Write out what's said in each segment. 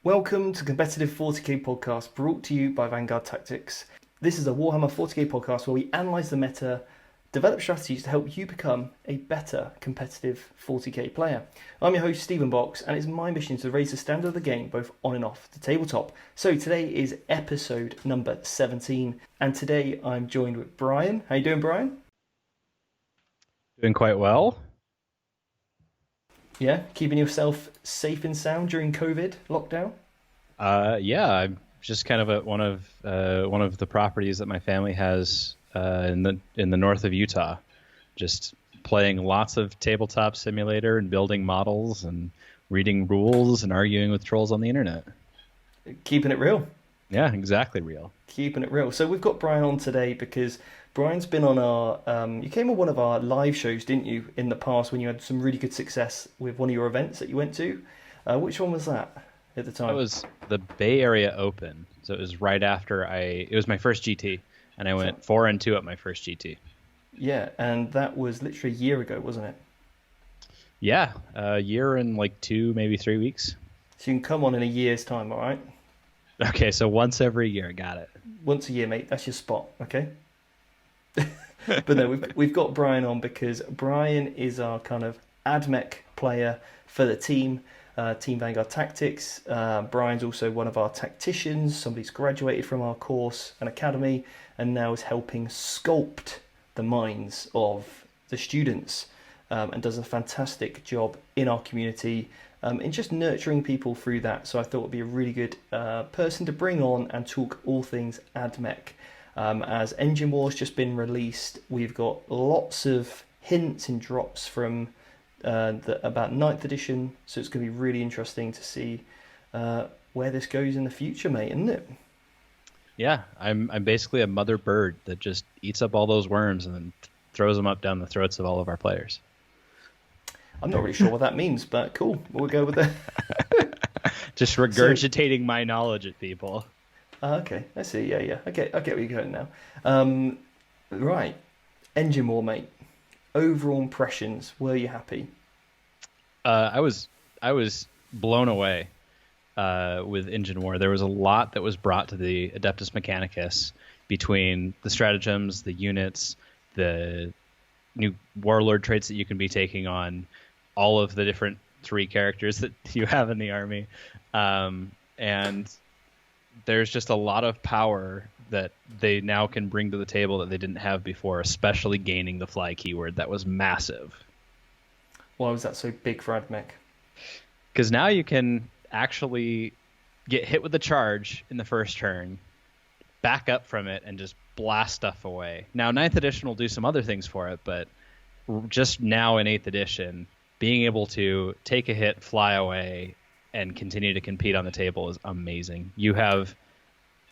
Welcome to Competitive 40k podcast brought to you by Vanguard Tactics. This is a Warhammer 40k podcast where we analyse the meta, develop strategies to help you become a better competitive 40k player. I'm your host Stephen Box, and it's my mission to raise the standard of the game both on and off the tabletop. So today is episode number 17, and today I'm joined with Brian. How you doing, Brian? Doing quite well. Yeah, keeping yourself safe and sound during COVID lockdown? Yeah, I'm just kind of at one of the properties that my family has in the north of Utah. Just playing lots of tabletop simulator and building models and reading rules and arguing with trolls on the internet. Keeping it real. Yeah, exactly real. Keeping it real. So we've got Brian on today because Brian's been on our, you came on one of our live shows, didn't you, in the past when you had some really good success with one of your events that you went to. Which one was that at the time? It was the Bay Area Open. So it was right after it was my first GT, and I went 4-2 at my first GT. Yeah, and that was literally a year ago, wasn't it? Yeah, a year and like 2, maybe 3 weeks. So you can come on in a year's time, all right? Okay, so once every year, got it. Once a year, mate. That's your spot, okay? But no, we've got Brian on because Brian is our kind of Ad Mech player for the team, Team Vanguard Tactics. Brian's also one of our tacticians, somebody who's graduated from our course and academy, and now is helping sculpt the minds of the students, and does a fantastic job in our community, in just nurturing people through that. So I thought it would be a really good person to bring on and talk all things Ad Mech. As Engine War's just been released, we've got lots of hints and drops from about 9th edition, so it's going to be really interesting to see where this goes in the future, mate, isn't it? Yeah, I'm basically a mother bird that just eats up all those worms and then throws them up down the throats of all of our players. I'm not really sure what that means, but cool. We'll go with that. Just regurgitating my knowledge at people. Okay, I see. Yeah. I get where you're going now. Right, Engine War, mate. Overall impressions. Were you happy? I was blown away with Engine War. There was a lot that was brought to the Adeptus Mechanicus between the stratagems, the units, the new warlord traits that you can be taking on, all of the different 3 characters that you have in the army, and there's just a lot of power that they now can bring to the table that they didn't have before, especially gaining the fly keyword. That was massive. Why was that so big for Ad Mech? Because now you can actually get hit with the charge in the first turn, back up from it, and just blast stuff away. Now, 9th edition will do some other things for it, but just now in 8th edition, being able to take a hit, fly away, and continue to compete on the table is amazing. You have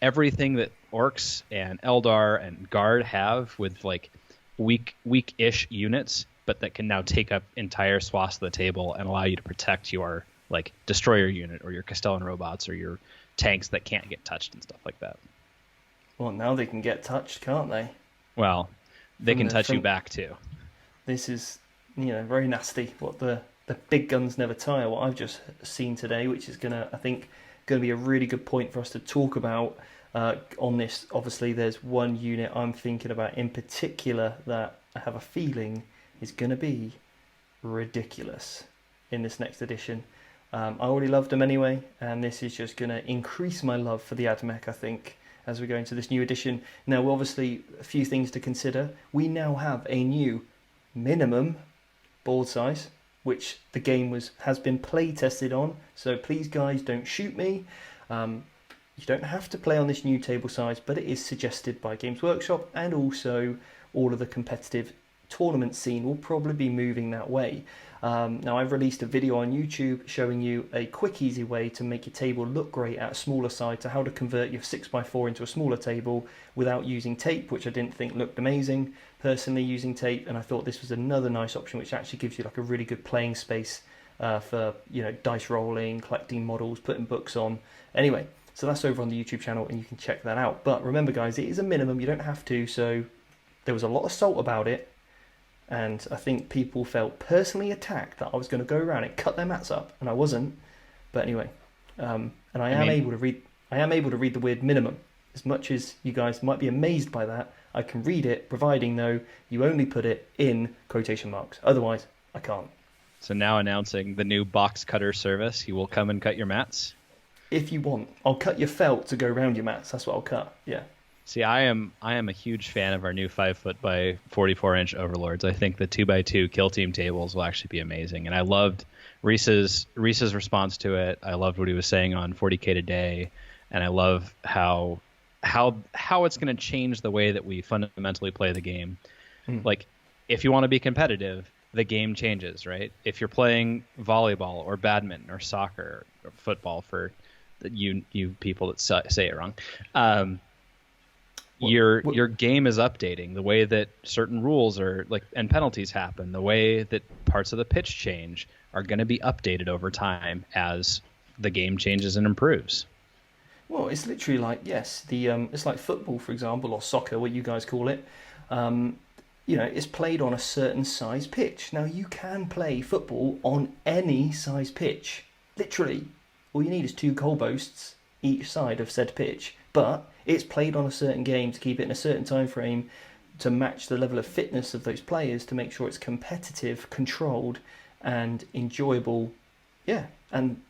everything that Orcs and Eldar and Guard have with like weak-ish units, but that can now take up entire swaths of the table and allow you to protect your like destroyer unit or your Castellan robots or your tanks that can't get touched and stuff like that. Well, now they can get touched, can't they? Well, they can touch you back too. This is, very nasty. What the big guns never tire. What I've just seen today, which is I think, going to be a really good point for us to talk about on this. Obviously, there's one unit I'm thinking about in particular that I have a feeling is going to be ridiculous in this next edition. I already loved them anyway, and this is just going to increase my love for the Ad Mech, I think, as we go into this new edition. Now, obviously, a few things to consider. We now have a new minimum board size, which the game has been play tested on. So please, guys, don't shoot me. You don't have to play on this new table size, but it is suggested by Games Workshop, and also all of the competitive tournament scene will probably be moving that way. Now, I've released a video on YouTube showing you a quick, easy way to make your table look great at a smaller size, to how to convert your 6x4 into a smaller table without using tape, which I didn't think looked amazing, personally, using tape, and I thought this was another nice option, which actually gives you like a really good playing space for dice rolling, collecting models, putting books on. Anyway, so that's over on the YouTube channel, and you can check that out. But remember, guys, it is a minimum. You don't have to. So there was a lot of salt about it. And I think people felt personally attacked that I was going to go around and cut their mats up, and I wasn't. But anyway, and and I am able to read. I am able to read the weird minimum. As much as you guys might be amazed by that, I can read it, providing though you only put it in quotation marks. Otherwise, I can't. So now announcing the new box cutter service. He will come and cut your mats. If you want, I'll cut your felt to go around your mats. That's what I'll cut. Yeah. See, I am a huge fan of our new 5-foot by 44-inch overlords. I think the 2x2 kill team tables will actually be amazing, and I loved Reese's response to it. I loved what he was saying on 40K today, and I love how it's going to change the way that we fundamentally play the game. Like, if you want to be competitive, the game changes, right? If you're playing volleyball or badminton or soccer or football, for you people that say it wrong, your game is updating. The way that certain rules are and penalties happen, the way that parts of the pitch change are going to be updated over time as the game changes and improves. Well, it's literally like, yes, it's like football, for example, or soccer, what you guys call it. It's played on a certain size pitch. Now, you can play football on any size pitch. Literally, all you need is 2 goalposts each side of said pitch. But it's played on a certain game to keep it in a certain time frame to match the level of fitness of those players, to make sure it's competitive, controlled, and enjoyable. Yeah, and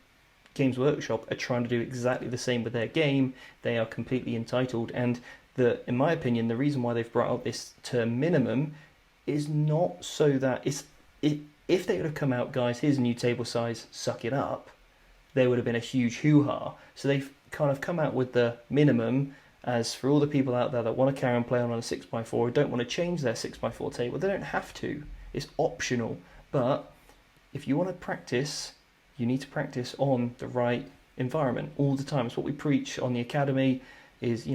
Games Workshop are trying to do exactly the same with their game. They are completely entitled, and in my opinion, the reason why they've brought up this term minimum is not so that if they would have come out, guys, here's a new table size, suck it up, there would have been a huge hoo-ha. So they've kind of come out with the minimum as for all the people out there that want to carry on playing on a 6x4 or don't want to change their 6x4 table. They don't have to. It's optional. But if you want to practice, you need to practice on the right environment all the time. It's what we preach on the academy, is,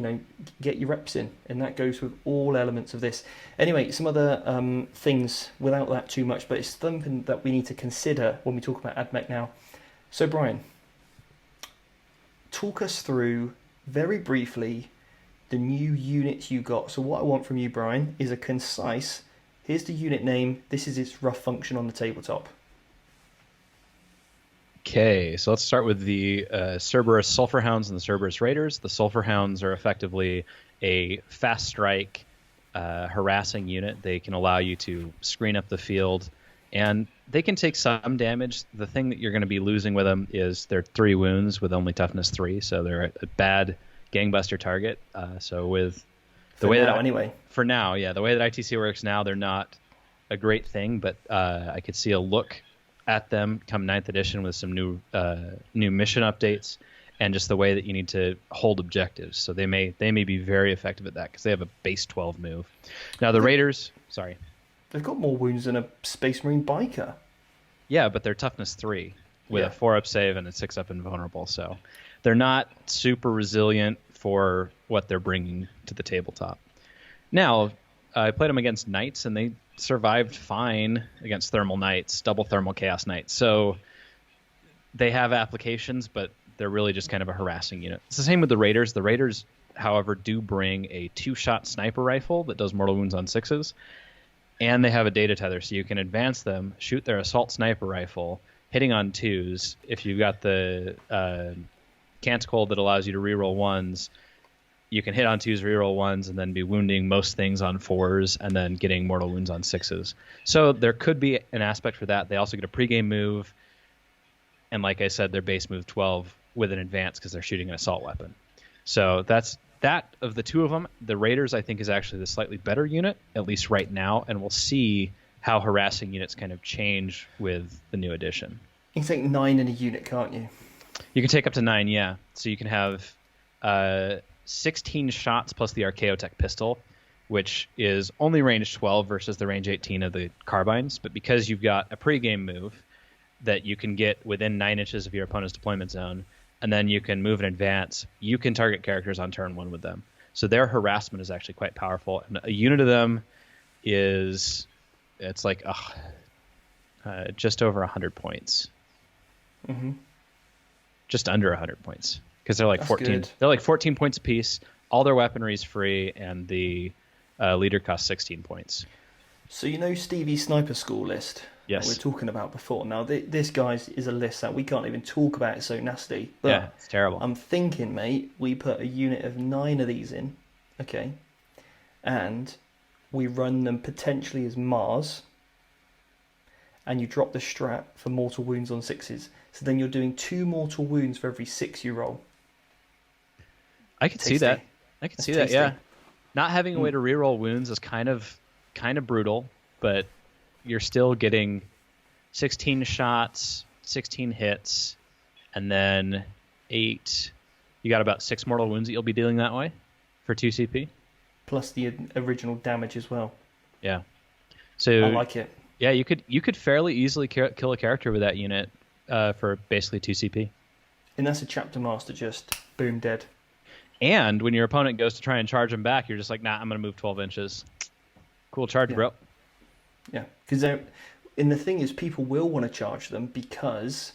get your reps in, and that goes with all elements of this. Anyway, some other things without that too much, but it's something that we need to consider when we talk about Ad Mech now. So Brian, talk us through very briefly the new units you got. So what I want from you, Brian, is a concise, here's the unit name, this is its rough function on the tabletop. Okay, so let's start with the Cerberus Sulphur Hounds and the Cerberus Raiders. The Sulphur Hounds are effectively a fast strike, harassing unit. They can allow you to screen up the field, and they can take some damage. The thing that you're going to be losing with them is their 3 wounds with only toughness 3, so they're a bad gangbuster target. So with the way that for now, yeah, the way that ITC works now, they're not a great thing, but I could see a look at them come 9th edition with some new mission updates and just the way that you need to hold objectives. So they may be very effective at that because they have a base 12 move. Now the Raiders, sorry, they've got more wounds than a Space Marine biker. Yeah, but they're toughness 3 with a 4-up save and a 6-up invulnerable. So they're not super resilient for what they're bringing to the tabletop. Now I played them against Knights and they survived fine against Thermal Knights, double Thermal Chaos Knights. So they have applications, but they're really just kind of a harassing unit. It's the same with the Raiders. The Raiders, however, do bring a 2-shot sniper rifle that does mortal wounds on 6s, and they have a data tether, so you can advance them, shoot their assault sniper rifle, hitting on 2s. If you've got the Canticle that allows you to reroll 1s, you can hit on 2s, reroll 1s, and then be wounding most things on 4s, and then getting mortal wounds on 6s. So there could be an aspect for that. They also get a pregame move, and like I said, their base move 12 with an advance because they're shooting an assault weapon. So that's that. Of the 2 of them, the Raiders, I think, is actually the slightly better unit, at least right now, and we'll see how harassing units kind of change with the new edition. You can take 9 in a unit, can't you? You can take up to 9, yeah. So you can have 16 shots plus the Archaeopter pistol, which is only range 12 versus the range 18 of the carbines. But because you've got a pregame move that you can get within 9 inches of your opponent's deployment zone, and then you can move and advance, you can target characters on turn 1 with them. So their harassment is actually quite powerful. And a unit of them it's like just over 100 points. Mm-hmm. Just under 100 points. Because they're like That's 14. good. They're like 14 points apiece. All their weaponry is free, and the leader costs 16 points. So Stevie's sniper school list? that we Yes. were talking about before. Now, this, guys, is a list that we can't even talk about. It's so nasty. But Yeah, it's terrible. I'm thinking, mate, we put a unit of 9 of these in, okay? And we run them potentially as Mars, and you drop the strat for mortal wounds on 6s. So then you're doing 2 mortal wounds for every 6 you roll. I could see Tasty. that. I could That's see that. tasty. Yeah. Not having a way to reroll wounds is kind of brutal, but you're still getting 16 shots, 16 hits, and then 8. You got about 6 mortal wounds that you'll be dealing that way for 2 CP. Plus the original damage as well. Yeah. So I like it. Yeah, you could fairly easily kill a character with that unit for basically 2 CP. And that's a chapter master, just boom, dead. And when your opponent goes to try and charge them back, you're just like, nah, I'm going to move 12 inches. Cool charge, bro. Yeah, because and the thing is, people will want to charge them because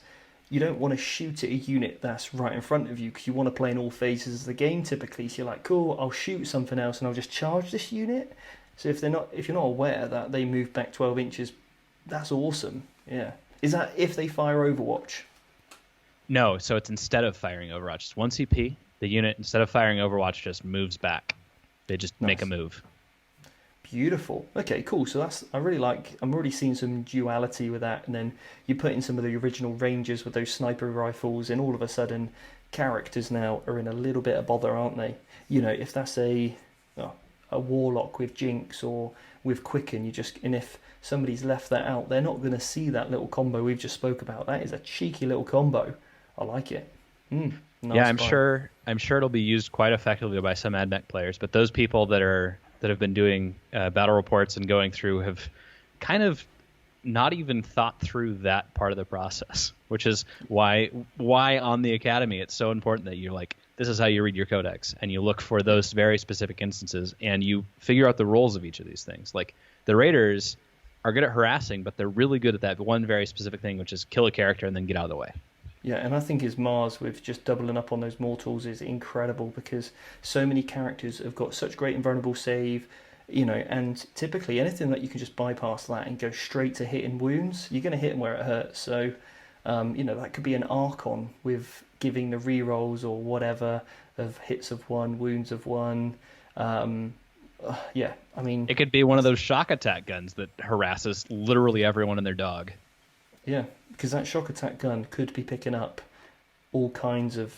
you don't want to shoot at a unit that's right in front of you, because you want to play in all phases of the game typically. So you're like, cool, I'll shoot something else and I'll just charge this unit. So if you're not aware that they move back 12 inches, that's awesome. Yeah. Is that if they fire Overwatch? No, so it's instead of firing Overwatch. It's 1 CP. The unit, instead of firing Overwatch, just moves back. They just make a move. Beautiful. Okay, cool. So I'm already seeing some duality with that. And then you put in some of the original Rangers with those sniper rifles, and all of a sudden characters now are in a little bit of bother, aren't they? You know, if that's a Warlock with Jinx or with Quicken, and if somebody's left that out, they're not going to see that little combo we've just spoke about. That is a cheeky little combo. I like it. Nice. Yeah, I'm sure it'll be used quite effectively by some Ad Mech players, but those people that have been doing battle reports and going through have kind of not even thought through that part of the process, which is why on the Academy it's so important that you're like, this is how you read your codex, and you look for those very specific instances, and you figure out the roles of each of these things. Like, the Raiders are good at harassing, but they're really good at that one very specific thing, which is kill a character and then get out of the way. Yeah, and I think his Mars with just doubling up on those mortals is incredible, because so many characters have got such great invulnerable save, and typically anything that you can just bypass that and go straight to hitting wounds, you're going to hit them where it hurts. So, that could be an Archon with giving the rerolls or whatever of hits of 1, wounds of 1. Yeah, I mean... It could be one of those shock attack guns that harasses literally everyone and their dog. Yeah, because that shock attack gun could be picking up all kinds of,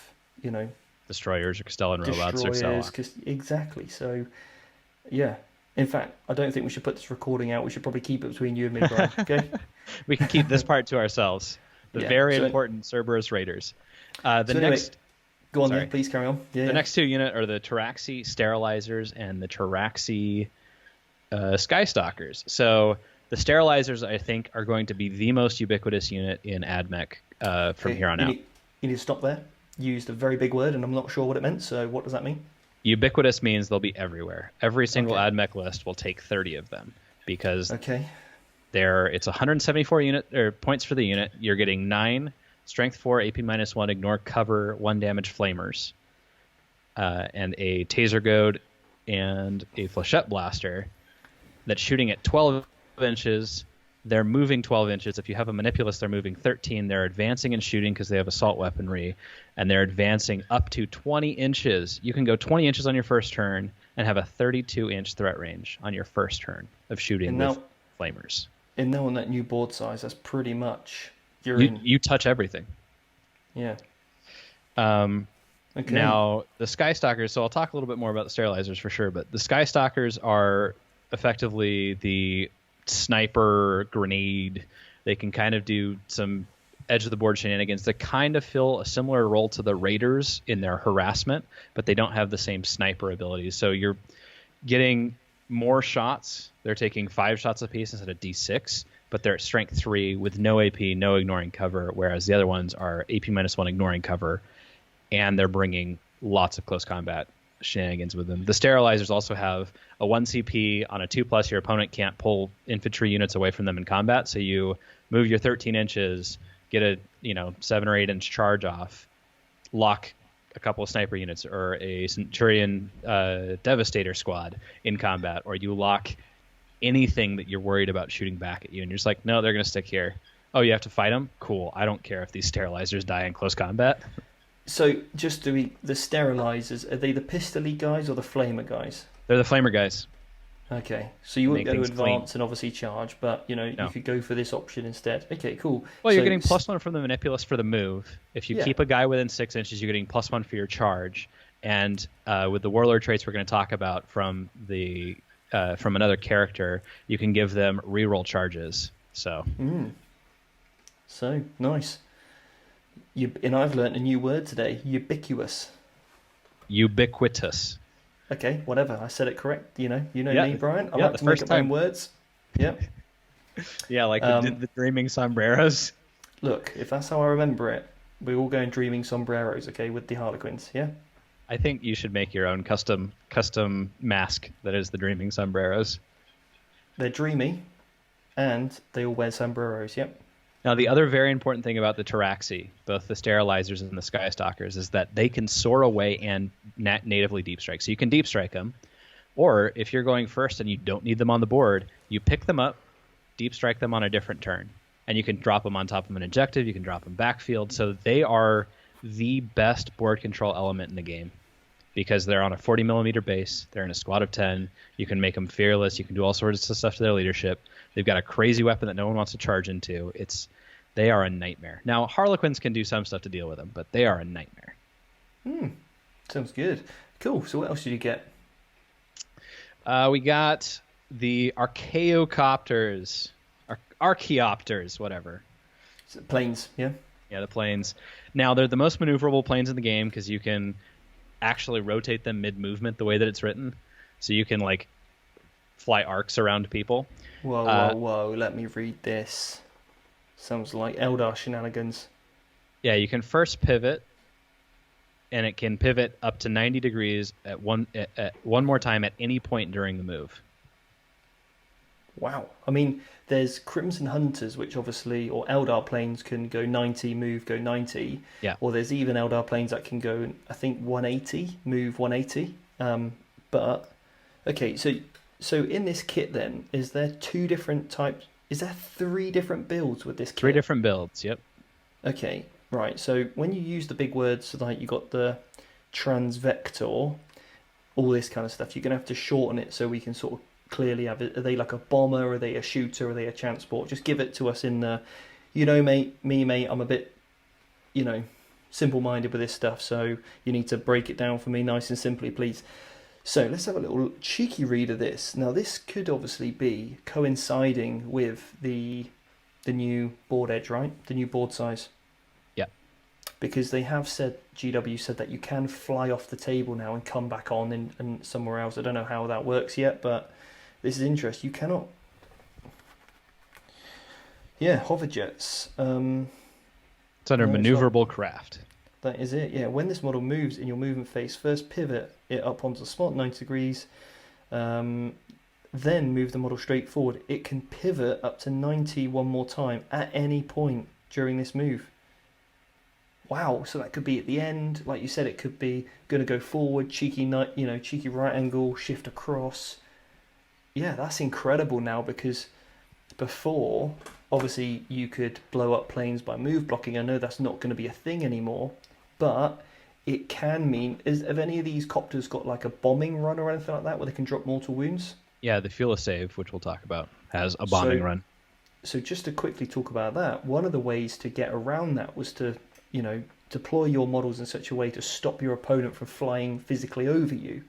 Destroyers or Castellan robots or so on. Exactly. So, yeah. In fact, I don't think we should put this recording out. We should probably keep it between you and me, Brian. Okay? We can keep this part to ourselves. The very important Cerberus Raiders. Go on Sorry. then, please carry on. The next 2 units are the Pteraxii Sterilizers and the Pteraxii Skystalkers. So the Sterilizers, I think, are going to be the most ubiquitous unit in Ad Mech from here on out. You need to stop there. You used a very big word, and I'm not sure what it meant, so what does that mean? Ubiquitous means they'll be everywhere. Every single Ad Mech list will take 30 of them, because it's 174 points for the unit. You're getting 9 Strength 4, AP -1, Ignore Cover, 1 damage Flamers, and a Taser Goad and a Flechette Blaster that's shooting at 12 inches. They're moving 12 inches. If you have a Manipulus, they're moving 13. They're advancing and shooting because they have assault weaponry, and they're advancing up to 20 inches. You can go 20 inches on your first turn and have a 32-inch threat range on your first turn of shooting with Flamers. And now on that new board size, that's pretty much... You touch everything. Yeah. Okay. Now, the Skystalkers, so I'll talk a little bit more about the Sterilizers for sure, but the Skystalkers are effectively the sniper grenade. They can kind of do some edge-of-the-board shenanigans that kind of fill a similar role to the Raiders in their harassment, but they don't have the same sniper abilities. So you're getting more shots. They're taking 5 shots apiece instead of D6, but they're at strength 3 with no AP, no ignoring cover, whereas the other ones are AP -1 ignoring cover, and they're bringing lots of close combat shenanigans with them. The Sterilizers also have a 1 CP on a 2+. Your opponent can't pull infantry units away from them in combat, so you move your 13 inches, get a 7 or 8 inch charge off, lock a couple of sniper units or a Centurion Devastator squad in combat, or you lock anything that you're worried about shooting back at you, and you're just like, no, they're going to stick here. Oh, you have to fight them? Cool. I don't care if these sterilizers die in close combat. So, just the sterilizers, are they the pistoly guys or the flamer guys? They're the flamer guys. Okay, so you wouldn't Make go to things advance and obviously charge, but No. you could go for this option instead. Okay, cool. Well, you're So getting +1 from the Manipulus for the move. If you Yeah. keep a guy within 6 inches, you're getting +1 for your charge. And with the Warlord traits we're going to talk about from another character, you can give them reroll charges. So nice. And I've learnt a new word today: ubiquitous. Ubiquitous. Okay, whatever. I said it correct. You know Yeah. me, Brian. I Yeah, like the to make first up my own time. words. Yeah. Yeah, like the dreaming sombreros. Look, if that's how I remember it, we're all going dreaming sombreros, okay, with the Harlequins. Yeah. I think you should make your own custom mask that is the dreaming sombreros. They're dreamy, and they all wear sombreros. Yep. Now, the other very important thing about the Pteraxii, both the sterilizers and the Skystalkers, is that they can soar away and natively deep strike. So you can deep strike them, or if you're going first and you don't need them on the board, you pick them up, deep strike them on a different turn, and you can drop them on top of an objective. You can drop them backfield. So they are the best board control element in the game because they're on a 40 millimeter base. They're in a squad of 10. You can make them fearless. You can do all sorts of stuff to their leadership. They've got a crazy weapon that no one wants to charge into. They are a nightmare. Now, Harlequins can do some stuff to deal with them, but they are a nightmare. Sounds good. Cool. So what else did you get? We got the Archaeopters. Archaeopters, whatever. Planes, yeah? Yeah, the planes. Now, they're the most maneuverable planes in the game because you can actually rotate them mid-movement the way that it's written. So you can, like, fly arcs around people. Whoa. Let me read this. Sounds like Eldar shenanigans. Yeah, you can first pivot, and it can pivot up to 90 degrees at one more time at any point during the move. Wow. I mean, there's Crimson Hunters, which obviously, or Eldar planes can go 90, move, go 90. Yeah. Or there's even Eldar planes that can go, I think, 180, move 180. But, okay, so in this kit then, is there two different types? Is there three different builds with this kit? 3 different builds, yep. Okay, right. So when you use the big words, so like you got the transvector, all this kind of stuff, you're going to have to shorten it so we can sort of clearly have it. Are they like a bomber? Are they a shooter? Are they a transport? Just give it to us in the, mate, I'm a bit, simple-minded with this stuff, so you need to break it down for me nice and simply, please. So let's have a little cheeky read of this. Now, this could obviously be coinciding with the new board edge, right? The new board size. Yeah. Because they have said, GW said that you can fly off the table now and come back on and somewhere else. I don't know how that works yet, but this is interesting. You cannot... Yeah, hover jets. It's under maneuverable craft. That is it, yeah. When this model moves in your movement phase, first pivot it up onto the spot, 90 degrees, then move the model straight forward. It can pivot up to 90 one more time at any point during this move. Wow, so that could be at the end. Like you said, it could be going to go forward, cheeky right angle, shift across. Yeah, that's incredible now because before, obviously, you could blow up planes by move blocking. I know that's not going to be a thing anymore, but it can mean... Have any of these copters got like a bombing run or anything like that where they can drop mortal wounds? Yeah, the Fuel Save, which we'll talk about, has a bombing run. So just to quickly talk about that, one of the ways to get around that was to, deploy your models in such a way to stop your opponent from flying physically over you.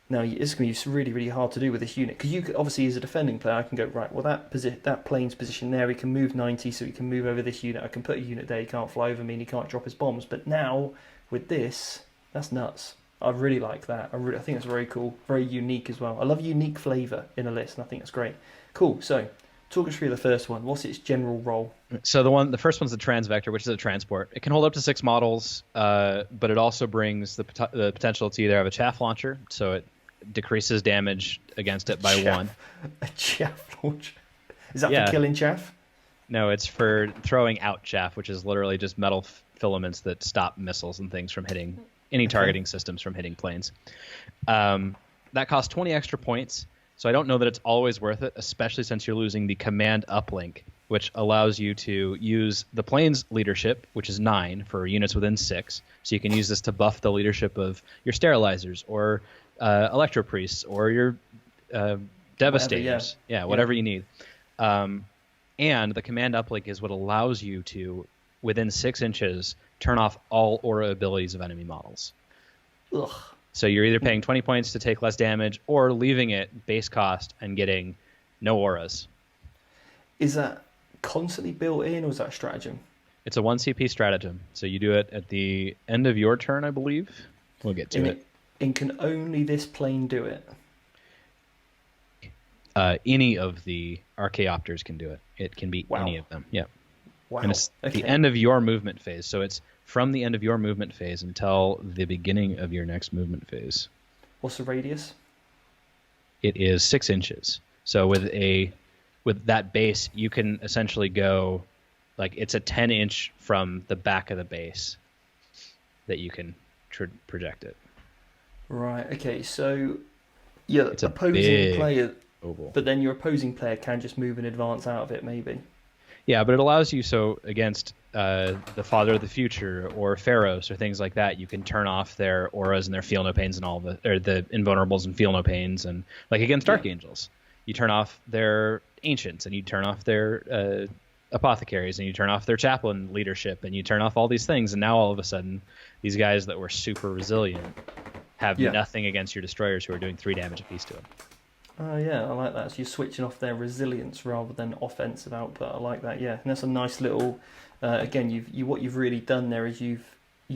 Now, it's going to be really, really hard to do with this unit because you could, obviously, as a defending player, I can go, right, well, that plane's position there, he can move 90, so he can move over this unit. I can put a unit there, he can't fly over me, and he can't drop his bombs. But now, with this, that's nuts. I really like that. I think it's very cool, very unique as well. I love unique flavour in a list, and I think that's great. Cool, so talk us through the first one. What's its general role? So the first one's the Transvector, which is a transport. It can hold up to 6 models, but it also brings the potential to either have a chaff launcher, so it decreases damage against it by 1. A chaff launcher? Is that for killing chaff? No, it's for throwing out chaff, which is literally just metal filaments that stop missiles and things from hitting any targeting systems from hitting planes. That costs 20 extra points. So I don't know that it's always worth it, especially since you're losing the command uplink, which allows you to use the planes leadership, which is 9 for units within 6. So you can use this to buff the leadership of your sterilizers or electro priests or your devastators. Whatever you need. And the command uplink is what allows you to, within 6 inches, turn off all aura abilities of enemy models. Ugh. So you're either paying 20 points to take less damage or leaving it base cost and getting no auras. Is that constantly built in, or is that a stratagem? It's a 1 CP stratagem. So you do it at the end of your turn, I believe. We'll get to it. And can only this plane do it? Any of the Archaeopters can do it. It can be any of them. Yeah. Wow. And it's the end of your movement phase. So it's from the end of your movement phase until the beginning of your next movement phase. What's the radius? It is 6 inches. So with that base, you can essentially go, like, it's a 10-inch from the back of the base that you can project it. Right. Okay. So your It's a opposing player, oval. but then your opposing player can just move in advance out of it, maybe. Yeah, but it allows you, so against the Father of the Future or Pharaohs or things like that, you can turn off their auras and their feel no pains and all the invulnerables and feel no pains, and like against Archangels, you turn off their ancients and you turn off their apothecaries and you turn off their chaplain leadership and you turn off all these things, and now all of a sudden these guys that were super resilient have nothing against your destroyers who are doing 3 damage apiece to them. Oh yeah, I like that. So you're switching off their resilience rather than offensive output. I like that. Yeah, and that's a nice little. Again, what you've really done there is you've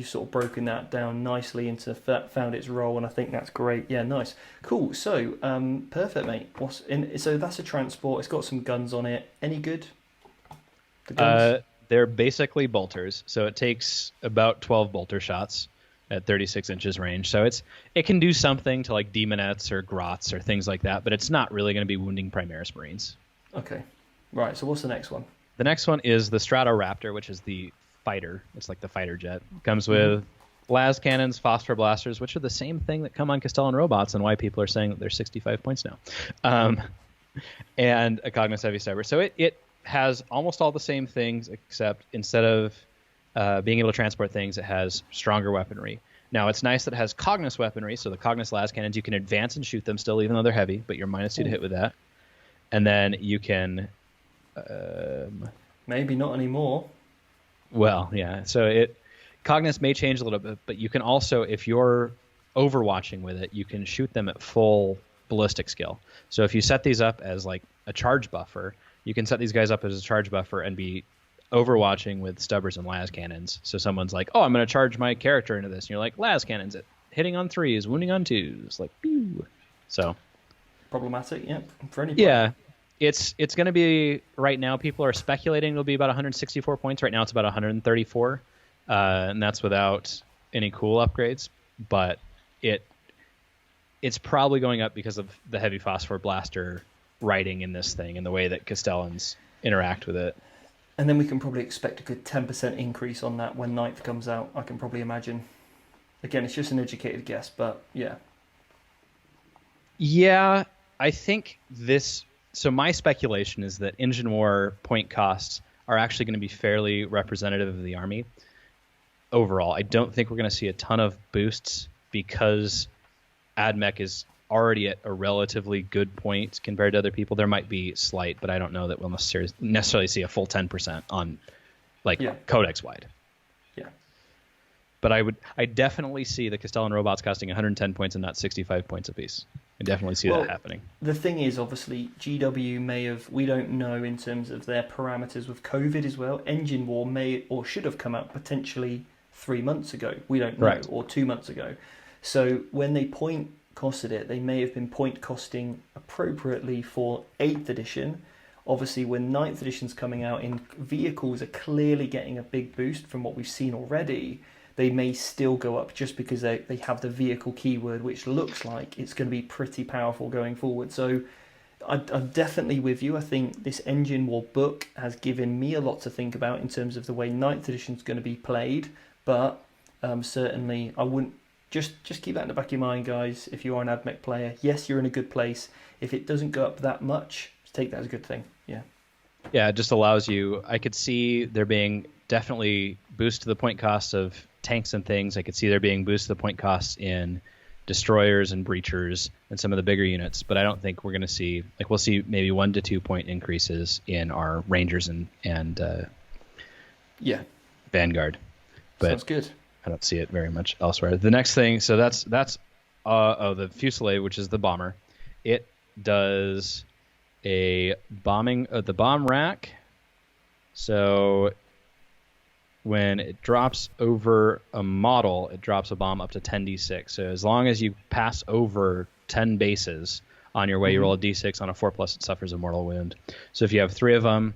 sort of broken that down nicely into found its role, and I think that's great. Yeah, nice, cool. So perfect, mate. So that's a transport. It's got some guns on it. Any good? The guns? They're basically bolters, so it takes about 12 bolter shots at 36 inches range. So it can do something to like demonettes or grots or things like that, but it's not really going to be wounding Primaris Marines. Okay. Right, so what's the next one? The next one is the Stratoraptor, which is the fighter. It's like the fighter jet. It comes with las cannons, phosphor blasters, which are the same thing that come on Castellan robots, and why people are saying that they're 65 points now. And a Cognos Heavy Cyber. So it has almost all the same things, except instead of being able to transport things, it has stronger weaponry. Now, it's nice that it has Cognos weaponry, so the Cognos las cannons, you can advance and shoot them still, even though they're heavy, but you're -2 to hit with that. And then you can... maybe not anymore. Well, yeah. So Cognos may change a little bit, but you can also, if you're overwatching with it, you can shoot them at full ballistic skill. So if you set these up as like a charge buffer, you can set these guys up as a charge buffer and be overwatching with stubbers and las cannons. So someone's like, oh, I'm going to charge my character into this. And you're like, las cannons, hitting on 3s, wounding on 2s. Like, pew. So. Problematic, yeah. For any player. Yeah. It's going to be, right now, people are speculating it'll be about 164 points. Right now it's about 134. And that's without any cool upgrades. But it's probably going up because of the heavy phosphor blaster writing in this thing and the way that Castellans interact with it. And then we can probably expect a good 10% increase on that when Ninth comes out, I can probably imagine. Again, it's just an educated guess, but yeah. Yeah, I think this... So my speculation is that Engine War point costs are actually going to be fairly representative of the army overall. I don't think we're going to see a ton of boosts because Ad Mech is already at a relatively good point compared to other people. There might be slight, but I don't know that we'll necessarily see a full 10% on codex wide. Yeah. But I definitely see the Castellan robots costing 110 points and not 65 points apiece. I definitely see that happening. The thing is, obviously, GW may have, we don't know in terms of their parameters with COVID as well. Engine War may or should have come out potentially 3 months ago. We don't know, right. Or 2 months ago. So when they point costed it, they may have been point costing appropriately for 8th edition. Obviously, when 9th edition's coming out and vehicles are clearly getting a big boost from what we've seen already, they may still go up just because they have the vehicle keyword, which looks like it's going to be pretty powerful going forward. So I'm definitely with you. I think this Engine War book has given me a lot to think about in terms of the way 9th edition is going to be played, but certainly I wouldn't just keep that in the back of your mind, guys. If you are an Admech player, yes, you're in a good place. If it doesn't go up that much, just take that as a good thing. Yeah. Yeah, it just allows you. I could see there being definitely boost to the point cost of tanks and things. I could see there being boost to the point costs in destroyers and breachers and some of the bigger units, but I don't think we're going to see, like, we'll see maybe 1 to 2 point increases in our rangers and Vanguard. But sounds good. I don't see it very much elsewhere. The next thing, so that's the Fusilier, which is the bomber. It does a bombing the bomb rack. So when it drops over a model, it drops a bomb up to 10d6. So as long as you pass over 10 bases on your way, you roll a d6. On a 4+, it suffers a mortal wound. So if you have 3 of them,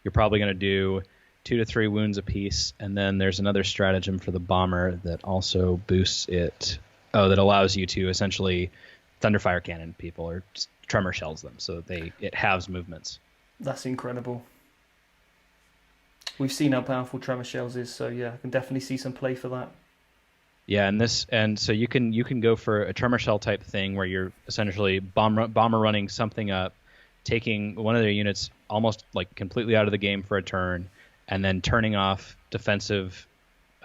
you're probably going to do 2 to 3 wounds apiece. And then there's another stratagem for the bomber that also boosts it. That allows you to essentially thunderfire cannon people or tremor shells them, so it halves movements. That's incredible. We've seen how powerful tremor shells is, so yeah, I can definitely see some play for that. Yeah, and so you can go for a tremor shell type thing where you're essentially bomber running something up, taking one of their units almost like completely out of the game for a turn, and then turning off defensive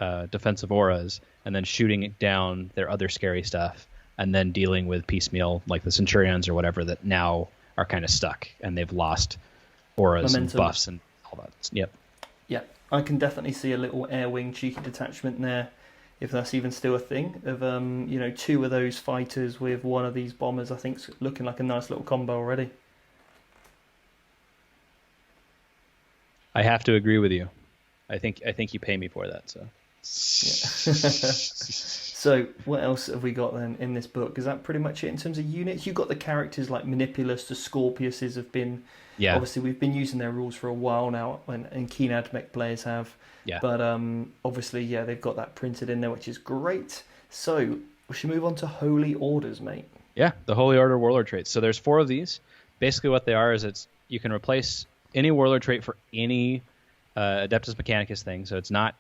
auras, and then shooting it down their other scary stuff, and then dealing with piecemeal, like the Centurions or whatever, that now are kind of stuck, and they've lost auras and buffs and all that. Yep. Yeah, I can definitely see a little air wing cheeky detachment there, if that's even still a thing, of 2 of those fighters with 1 of these bombers. I think it's looking like a nice little combo already. I have to agree with you. I think you pay me for that, so. Yeah. So what else have we got then in this book? Is that pretty much it in terms of units? You've got the characters like Manipulus, the Scorpiuses have been... Yeah. Obviously, we've been using their rules for a while now, and keen Admech players have. Yeah. But obviously, yeah, they've got that printed in there, which is great. So we should move on to Holy Orders, mate. Yeah, the Holy Order Warlord traits. So there's 4 of these. Basically what they are is you can replace any Warlord trait for any Adeptus Mechanicus thing. So it's not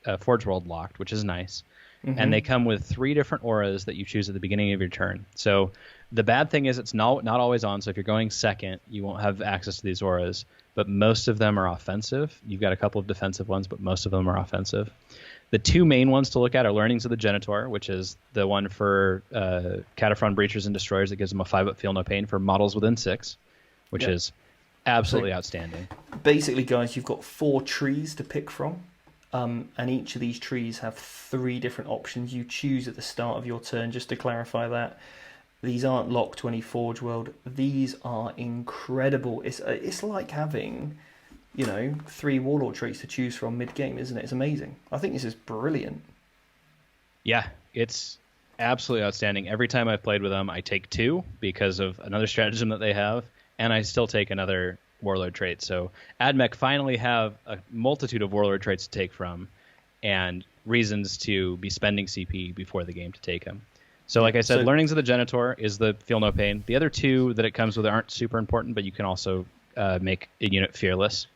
Forgeworld locked, which is nice. Mm-hmm. And they come with 3 different auras that you choose at the beginning of your turn. So the bad thing is it's not always on. So if you're going second, you won't have access to these auras. But most of them are offensive. You've got a couple of defensive ones, but most of them are offensive. The 2 main ones to look at are Learnings of the Genitor, which is the one for Cataphron Breachers and Destroyers that gives them a 5-up Feel No Pain for models within 6, which is absolutely outstanding. Basically, guys, you've got 4 trees to pick from. And each of these trees have 3 different options you choose at the start of your turn. Just to clarify that, these aren't locked to any Forge World. These are incredible. It's like having, 3 Warlord traits to choose from mid-game, isn't it? It's amazing. I think this is brilliant. Yeah, it's absolutely outstanding. Every time I've played with them, I take 2 because of another stratagem that they have, and I still take another Warlord traits. So Ad Mech finally have a multitude of Warlord traits to take from and reasons to be spending CP before the game to take them. So like I said, Learnings of the Genitor is the Feel No Pain. The other 2 that it comes with aren't super important, but you can also make a unit fearless.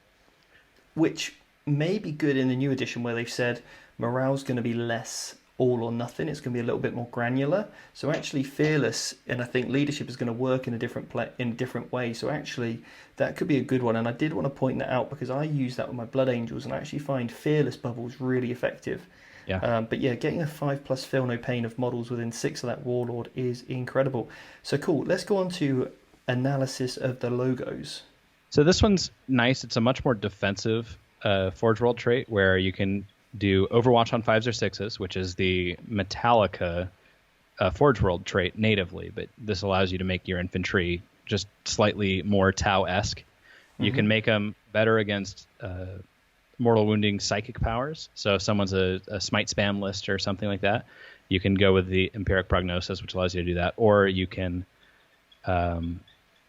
Which may be good in the new edition where they've said morale's going to be less all or nothing. It's going to be a little bit more granular. So actually fearless, and I think leadership is going to work in a different way. So actually that could be a good one. And I did want to point that out because I use that with my Blood Angels and I actually find fearless bubbles really effective. Yeah. But yeah, getting a 5+ Feel No Pain of models within 6 of that Warlord is incredible. So cool. Let's go on to analysis of the logos. So this one's nice. It's a much more defensive Forge World trait where you can do Overwatch on 5s or 6s, which is the Metallica Forge World trait natively, but this allows you to make your infantry just slightly more Tau-esque. Mm-hmm. You can make them better against mortal wounding psychic powers. So if someone's a smite spam list or something like that, you can go with the Empiric Prognosis, which allows you to do that, or you can on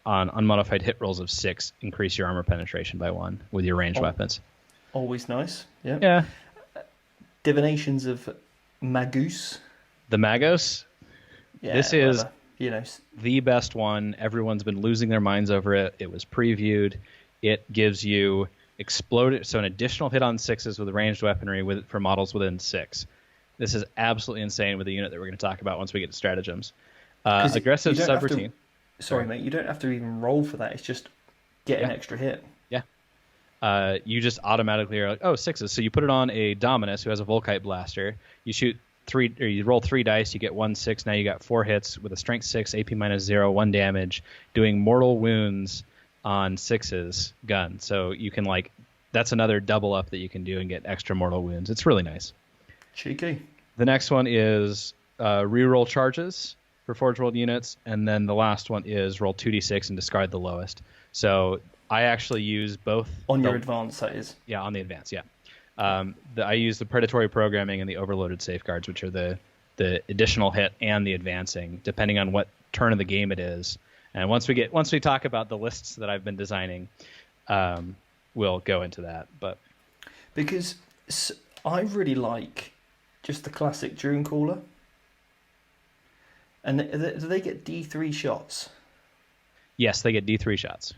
unmodified hit rolls of 6, increase your armor penetration by 1 with your ranged weapons. Always nice. Yeah. Yeah. Divinations of Magus. The Magos. Yeah, this is the best one. Everyone's been losing their minds over it. It was previewed. It gives you exploded, so an additional hit on 6s with ranged weaponry for models within 6. This is absolutely insane with the unit that we're going to talk about once we get to stratagems. 'Cause Aggressive you don't have to- subroutine. Sorry, mate. You don't have to even roll for that. It's just get an Yeah. extra hit. Yeah. You just automatically are like, oh, sixes. So you put it on a Dominus who has a Volkite Blaster. You shoot three, or you roll 3 dice. You get 1 6. Now you got 4 hits with a Strength 6, AP -0, 1 damage, doing mortal wounds on 6s gun. So you can that's another double up that you can do and get extra mortal wounds. It's really nice. Cheeky. The next one is reroll charges for Forgeworld units, and then the last one is roll 2d6 and discard the lowest. So I actually use both On your advance, that is. Yeah, on the advance, yeah. I use the predatory programming and the overloaded safeguards, which are the additional hit and the advancing, depending on what turn of the game it is. And once we talk about the lists that I've been designing, we'll go into that. But because I really like just the classic Drune Caller. And do they get D3 shots? yes, they get D3 shots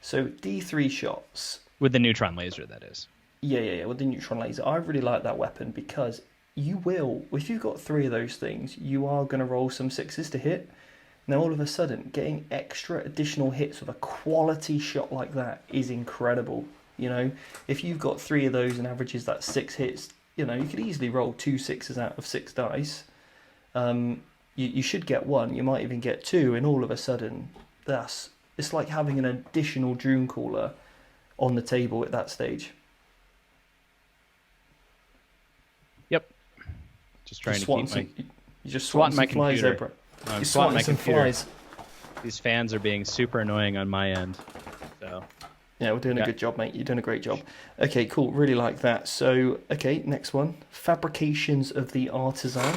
So D3 shots. with the neutron laser. That is. Yeah, with the neutron laser. I really like that weapon because you will, if you've got 3 of those things, you are going to roll some 6s to hit. Now, all of a sudden, getting extra additional hits with a quality shot like that is incredible. You know, if you've got 3 of those and averages that 6 hits, you know, you could easily roll 2 6s out of 6 dice. You should get 1, you might even get 2, and all of a sudden, it's like having an additional Drune Caller on the table at that stage. Yep. Just trying to keep my... You're just swatting my flies there, computer. bro. I'm You're swatting my some computer. flies. These fans are being super annoying on my end. So Yeah, we're doing a good job, mate. You're doing a great job. Okay, cool. Really like that. So, okay, next one. Fabrications of the Artisan.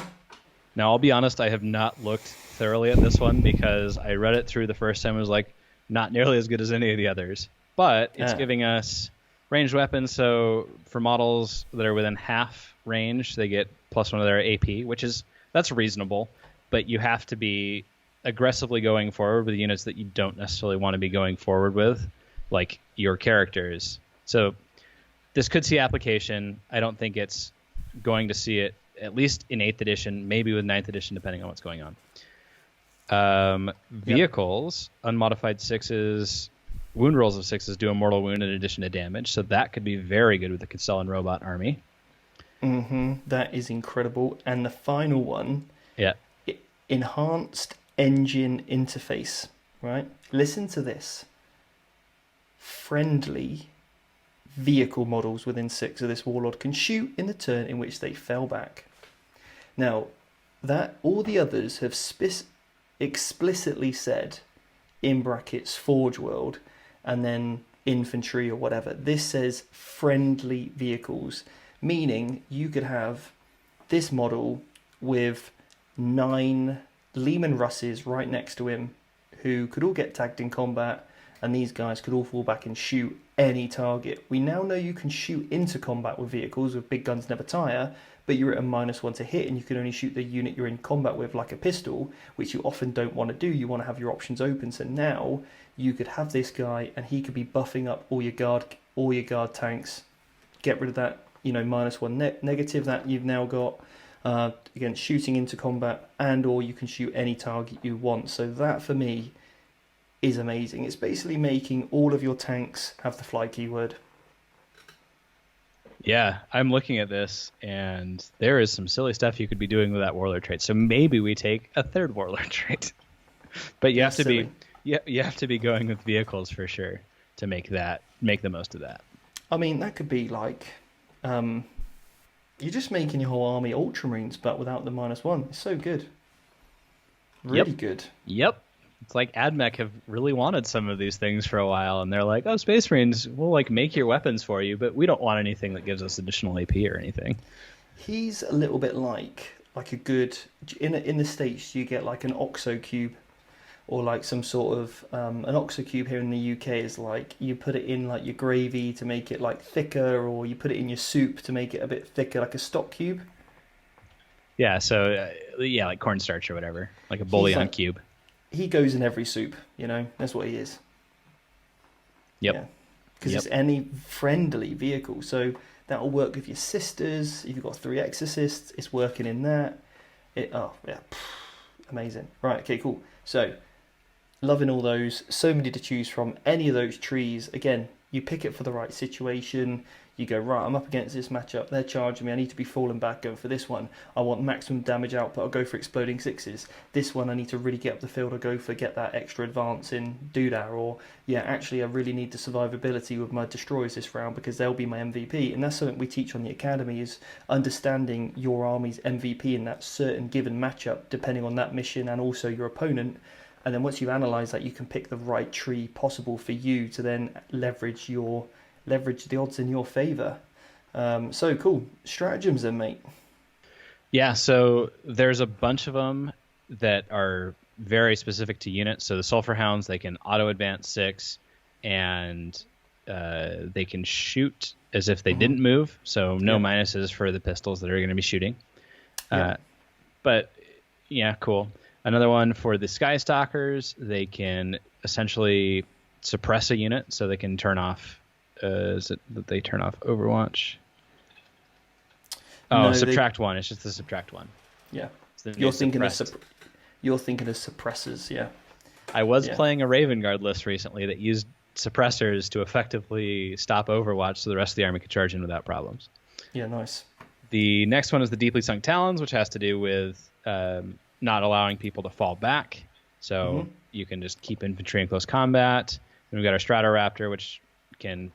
now I'll be honest, I have not looked thoroughly at this one because I read it through the first time. It was like not nearly as good as any of the others, but it's giving us ranged weapons. So for models that are within half range, they get +1 of their AP, that's reasonable, but you have to be aggressively going forward with units that you don't necessarily want to be going forward with, like your characters. So this could see application. I don't think it's going to see it, at least in 8th edition, maybe with 9th edition, depending on what's going on. Vehicles, unmodified 6s, wound rolls of 6s do a mortal wound in addition to damage, so that could be very good with the Castellan robot army. That is incredible. And the final one, Yeah. enhanced engine interface, right? Listen to this. Friendly vehicle models within 6 of this warlord can shoot in the turn in which they fell back. Now, that all the others have explicitly said, in brackets, Forge World, and then infantry or whatever. This says friendly vehicles, meaning you could have this model with 9 Leman Russes right next to him who could all get tagged in combat, and these guys could all fall back and shoot any target. We now know you can shoot into combat with vehicles with big guns never tire, but you're at a -1 to hit and you can only shoot the unit you're in combat with, like a pistol, which you often don't want to do. You want to have your options open. So now you could have this guy and he could be buffing up all your guard tanks, get rid of that, -1 negative that you've now got against shooting into combat, and or you can shoot any target you want. So that for me is amazing. It's basically making all of your tanks have the fly keyword. Yeah, I'm looking at this, and there is some silly stuff you could be doing with that warlord trait. So maybe we take a 3rd warlord trait, but you have to silly. you have to be going with vehicles for sure to make the most of that. I mean, that could be like you're just making your whole army Ultramarines, but without the -1. It's so good, really good. Yep. It's like Ad Mech have really wanted some of these things for a while, and they're like, "Oh, Space Marines, we'll make your weapons for you, but we don't want anything that gives us additional AP or anything." He's a little bit like a good in the States. You get like an Oxo Cube, or like some sort of an Oxo Cube here in the UK is like you put it in like your gravy to make it like thicker, or you put it in your soup to make it a bit thicker, like a stock cube. Yeah. So like cornstarch or whatever, like a bouillon cube. He goes in every soup, that's what he is. Yep. Yeah. Because it's any friendly vehicle. So That'll work with your sisters. If you've got 3 exorcists, it's working in that. Amazing. Right, okay, cool. So, loving all those. So many to choose from. Any of those trees. Again, you pick it for the right situation. You go, right, I'm up against this matchup. They're charging me. I need to be falling back, going for this one. I want maximum damage output. I'll go for exploding 6s. This one, I need to really get up the field. I'll go for get that extra advance in, do that. Or, yeah, actually, I really need the survivability with my destroyers this round because they'll be my MVP. And that's something we teach on the Academy is understanding your army's MVP in that certain given matchup, depending on that mission and also your opponent. And then once you've analysed that, you can pick the right tree possible for you to then leverage the odds in your favour. So cool. Stratagems then, mate. Yeah, so there's a bunch of them that are very specific to units. So the Sulphur Hounds, they can auto-advance 6, and they can shoot as if they didn't move. So no minuses for the pistols that are going to be shooting. But, yeah, cool. Another one for the Sky Stalkers, they can essentially suppress a unit, so they can turn off. Is it that they turn off Overwatch? Oh, no, subtract 1. It's just the subtract 1. Yeah, you're thinking of suppressors. Yeah, I was playing a Raven Guard list recently that used suppressors to effectively stop Overwatch, so the rest of the army could charge in without problems. Yeah, nice. The next one is the Deeply Sunk Talons, which has to do with not allowing people to fall back. So you can just keep infantry in close combat. And we've got our Stratoraptor, which can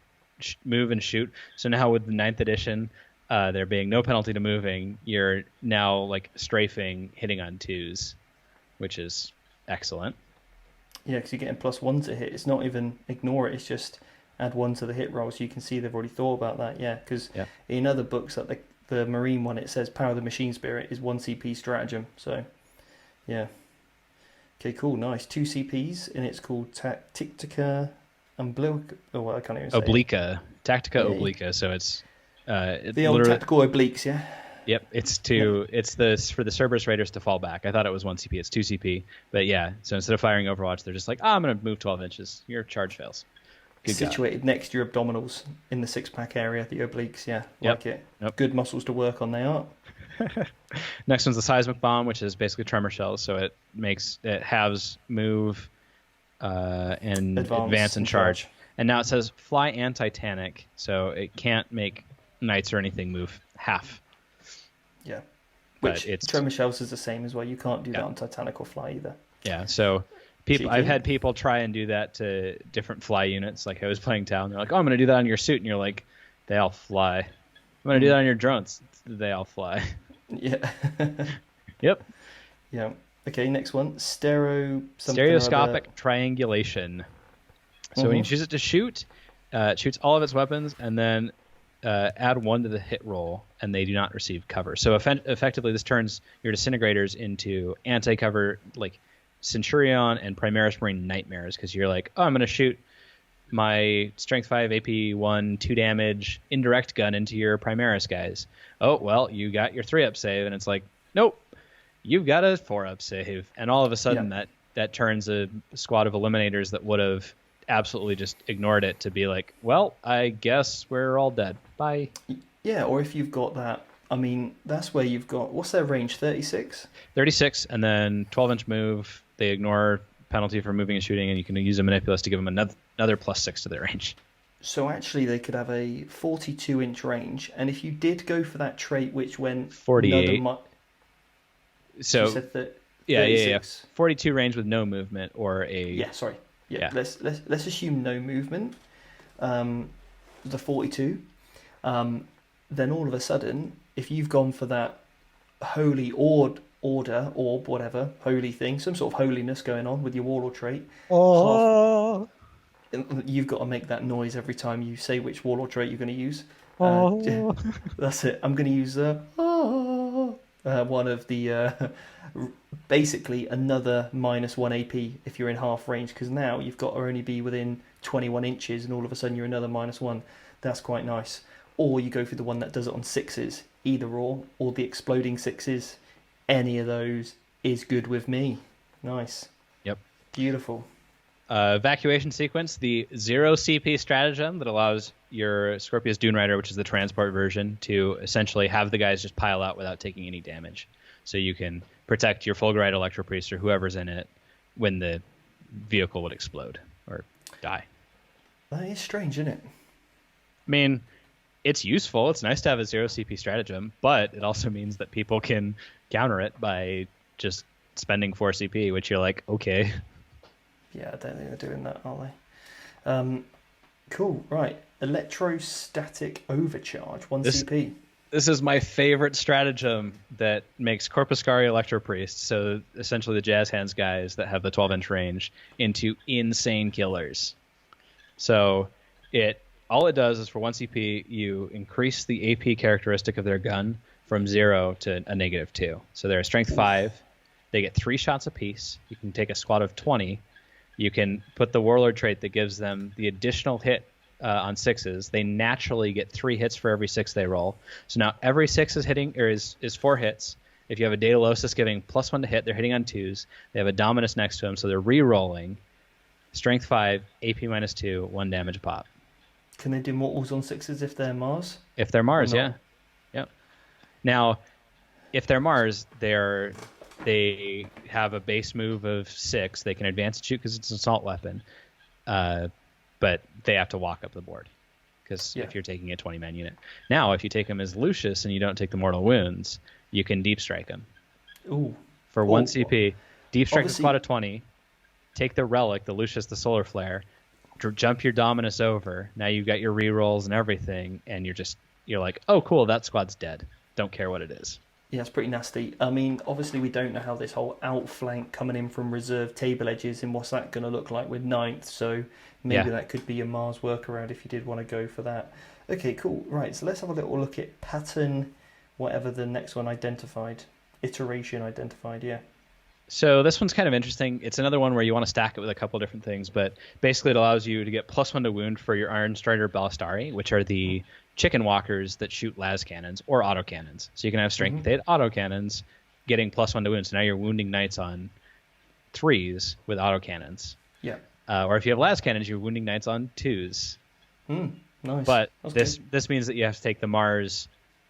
move and shoot. So now with the 9th edition, there being no penalty to moving, you're now like strafing, hitting on 2s, which is excellent. Yeah, because you're getting +1 to hit. It's not even ignore it. It's just add 1 to the hit roll. So you can see they've already thought about that. Yeah, because in other books, like the Marine one, it says Power of the Machine Spirit is 1 CP stratagem. So, yeah. Okay, cool, nice. 2 CPs, and it's called Tactica Obliqua. Oh, I can't even say Obliqua. Tactica Obliqua. So it's the old tactical obliques, yeah. Yep, it's for the Cerberus Raiders to fall back. I thought it was 1 CP. It's 2 CP. But yeah, so instead of firing Overwatch, they're just like, I'm going to move 12 inches. Your charge fails. Good situated God. Next to your abdominals in the 6-pack area, the obliques, yeah. Like it. Yep. Good muscles to work on, they are. Next one's the Seismic Bomb, which is basically tremor shells. So it halves move and advance and charge. And now it says fly and Titanic, so it can't make knights or anything move half. Yeah. Which tremor shells is the same as well. You can't do that on Titanic or fly either. Yeah, so I've had people try and do that to different fly units. Like I was playing Tau, and they're like, "Oh, I'm going to do that on your suit," and you're like, "They all fly." I'm going to do that on your drones. They all fly. Yeah. Yep. Yeah. Okay. Next one. Stereoscopic triangulation. So when you choose it to shoot, it shoots all of its weapons, and then add 1 to the hit roll, and they do not receive cover. So effectively, this turns your disintegrators into anti-cover, like Centurion and Primaris Marine Nightmares, because you're like, oh, I'm going to shoot my Strength 5 AP 1 2 damage indirect gun into your Primaris guys. Oh, well, you got your 3-up save, and it's like, nope, you've got a 4-up save. And all of a sudden, that turns a squad of Eliminators that would have absolutely just ignored it to be like, well, I guess we're all dead. Bye. Yeah, or if you've got that, I mean, that's where you've got, what's their range, 36? 36, and then 12-inch move. They ignore penalty for moving and shooting, and you can use a Manipulus to give them another +6 to their range. So actually, they could have a 42-inch range, and if you did go for that trait, which went 48. So, you said that, yeah. 42 range with no movement, or a... Yeah, sorry. Yeah. Let's assume no movement. The 42. Then all of a sudden, if you've gone for that holy order, orb, whatever, holy thing, some sort of holiness going on with your warlord trait, you've got to make that noise every time you say which warlord trait you're going to use. That's it. I'm going to use one of the basically another -1 AP if you're in half range, because now you've got to only be within 21 inches, and all of a sudden you're another -1. That's quite nice. Or you go for the one that does it on 6s, either or the exploding 6s. Any of those is good with me. Nice. Yep. Beautiful. Evacuation sequence, the 0 CP stratagem that allows your Scorpius Dune Rider, which is the transport version, to essentially have the guys just pile out without taking any damage. So you can protect your Fulgurite Electro Priest or whoever's in it when the vehicle would explode or die. That is strange, isn't it? I mean, it's useful. It's nice to have a 0 CP stratagem, but it also means that people can counter it by just spending 4 CP, which you're like, okay. Yeah, I don't think they're doing that, are they? Cool, right. Electrostatic Overcharge, 1 CP. This is my favorite stratagem that makes Corpuscari Electro Priests, so essentially the Jazz Hands guys that have the 12-inch range, into insane killers. So all it does is for 1 CP, you increase the AP characteristic of their gun from 0 to a -2. So they're a strength 5. They get 3 shots apiece. You can take a squad of 20. You can put the Warlord trait that gives them the additional hit on 6s. They naturally get 3 hits for every 6 they roll. So now every 6 is hitting, or is 4 hits. If you have a Daedalosus giving +1 to hit, they're hitting on 2s. They have a Dominus next to them, so they're re-rolling. Strength 5, AP -2, 1 damage pop. Can they do mortals on 6s if they're Mars? If they're Mars, yeah. Yep. Now, if they're Mars, they have a base move of 6. They can advance and shoot because it's an assault weapon. But they have to walk up the board because if you're taking a 20-man unit. Now, if you take them as Lucius and you don't take the mortal wounds, you can deep strike them. Ooh. For 1 CP, deep strike the squad of 20, take the relic, the Lucius, the Solar Flare, jump your Dominus over. Now you've got your rerolls and everything, and you're like, oh, cool, that squad's dead. Don't care what it is. Yeah, it's pretty nasty. I mean, obviously we don't know how this whole outflank coming in from reserve table edges and what's that going to look like with 9th, so maybe that could be a Mars workaround if you did want to go for that. Okay, cool. Right, so let's have a little look at pattern, whatever the next one identified. Iteration identified, yeah. So this one's kind of interesting. It's another one where you want to stack it with a couple different things, but basically it allows you to get +1 to wound for your Iron Strider Ballistari, which are the chicken walkers that shoot las cannons or autocannons. So you can have strength 8 autocannons getting +1 to wound. So now you're wounding knights on 3s with autocannons. Yeah. Or if you have las cannons, you're wounding knights on 2s. Nice. But this means that you have to take the Mars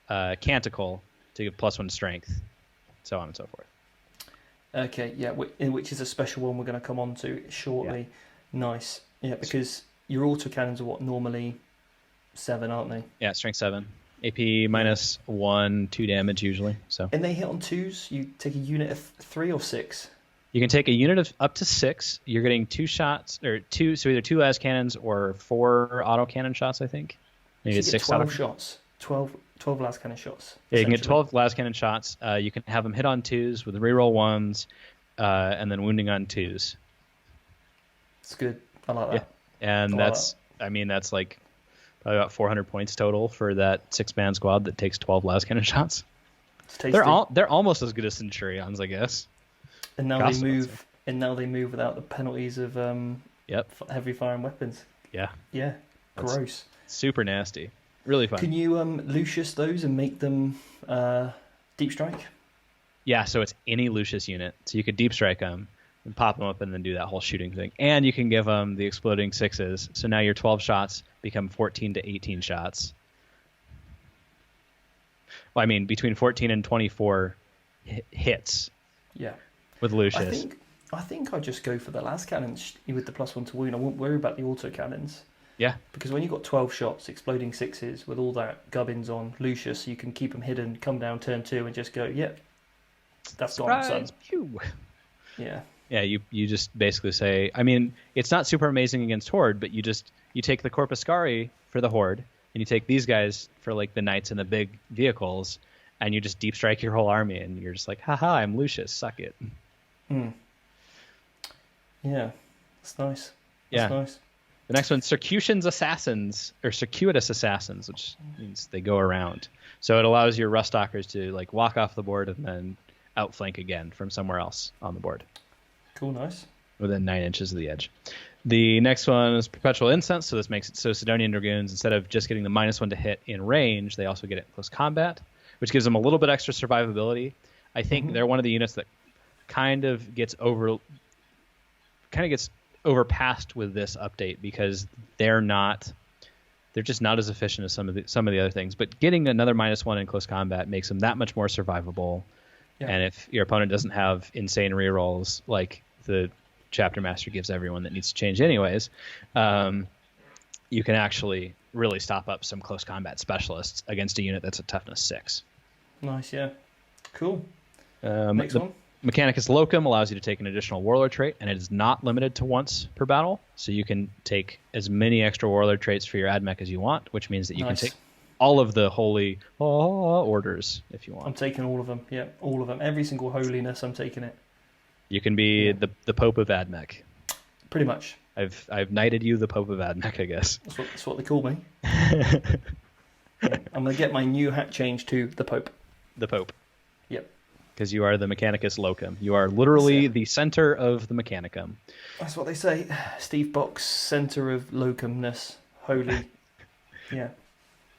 Canticle to give +1 strength, so on and so forth. Okay, yeah, which is a special one we're going to come on to shortly. Yeah. Nice. Yeah, because your autocannons are normally 7, aren't they? Yeah, strength 7. AP -1, 2 damage usually. So. And they hit on 2s? You take a unit of 3 or 6? You can take a unit of up to 6. You're getting 2 shots, or 2, so either 2 las cannons or 4 autocannon shots, I think. Maybe it's 6 12 shots. 12 las cannon shots. Yeah, you can get 12 las cannon shots. You can have them hit on 2s with reroll 1s, and then wounding on 2s. It's good. I like that. Yeah. And that's like probably about 400 points total for that 6-man squad that takes 12 las cannon shots. It's tasty. They're almost as good as Centurions, I guess. And now they move. And now they move without the penalties of heavy firing weapons. Yeah. Yeah. Gross. That's super nasty. Really fun. Can you Lucius those and make them deep strike? Yeah, so it's any Lucius unit. So you could deep strike them and pop them up and then do that whole shooting thing. And you can give them the exploding 6s. So now your 12 shots become 14 to 18 shots. Well, I mean, between 14 and 24 hits. Yeah. With Lucius. I think I'd just go for the las cannons with the +1 to wound. I wouldn't worry about the auto cannons. Yeah. Because when you've got 12 shots, exploding 6s, with all that gubbins on Lucius, you can keep them hidden, come down turn 2 and just go, yep, that's gone, son. Pew. Yeah. Yeah, you just basically say, I mean, it's not super amazing against Horde, but you take the Corpuscari for the Horde, and you take these guys for like the knights and the big vehicles, and you just deep strike your whole army, and you're just like, haha, I'm Lucius, suck it. Yeah, that's nice. That's nice. The next one, Circuitous Assassins, which means they go around. So it allows your Rustalkers to like walk off the board and then outflank again from somewhere else on the board. Cool, nice. Within 9 inches of the edge. The next one is Perpetual Incense, so this makes it so Sidonian Dragoons, instead of just getting the -1 to hit in range, they also get it in close combat, which gives them a little bit extra survivability. I think they're one of the units that kind of gets overpassed with this update because they're just not as efficient as some of the other things. But getting another -1 in close combat makes them that much more survivable. Yeah. And if your opponent doesn't have insane rerolls like the Chapter Master gives everyone that needs to change anyways, you can actually really stop up some close combat specialists against a unit that's a toughness 6. Nice, yeah. Cool. Next one. Mechanicus Locum allows you to take an additional Warlord trait, and it is not limited to once per battle. So you can take as many extra Warlord traits for your Ad Mech as you want, which means that you can take all of the holy orders if you want. I'm taking all of them. Yeah, all of them. Every single holiness, I'm taking it. You can be the Pope of Ad Mech. Pretty much. I've knighted you the Pope of Ad Mech, I guess. That's what they call me. I'm going to get my new hat changed to the Pope. The Pope. Yep. Because you are the Mechanicus Locum. You are literally the center of the Mechanicum. That's what they say. Steve Box, center of locumness. Holy. Yeah.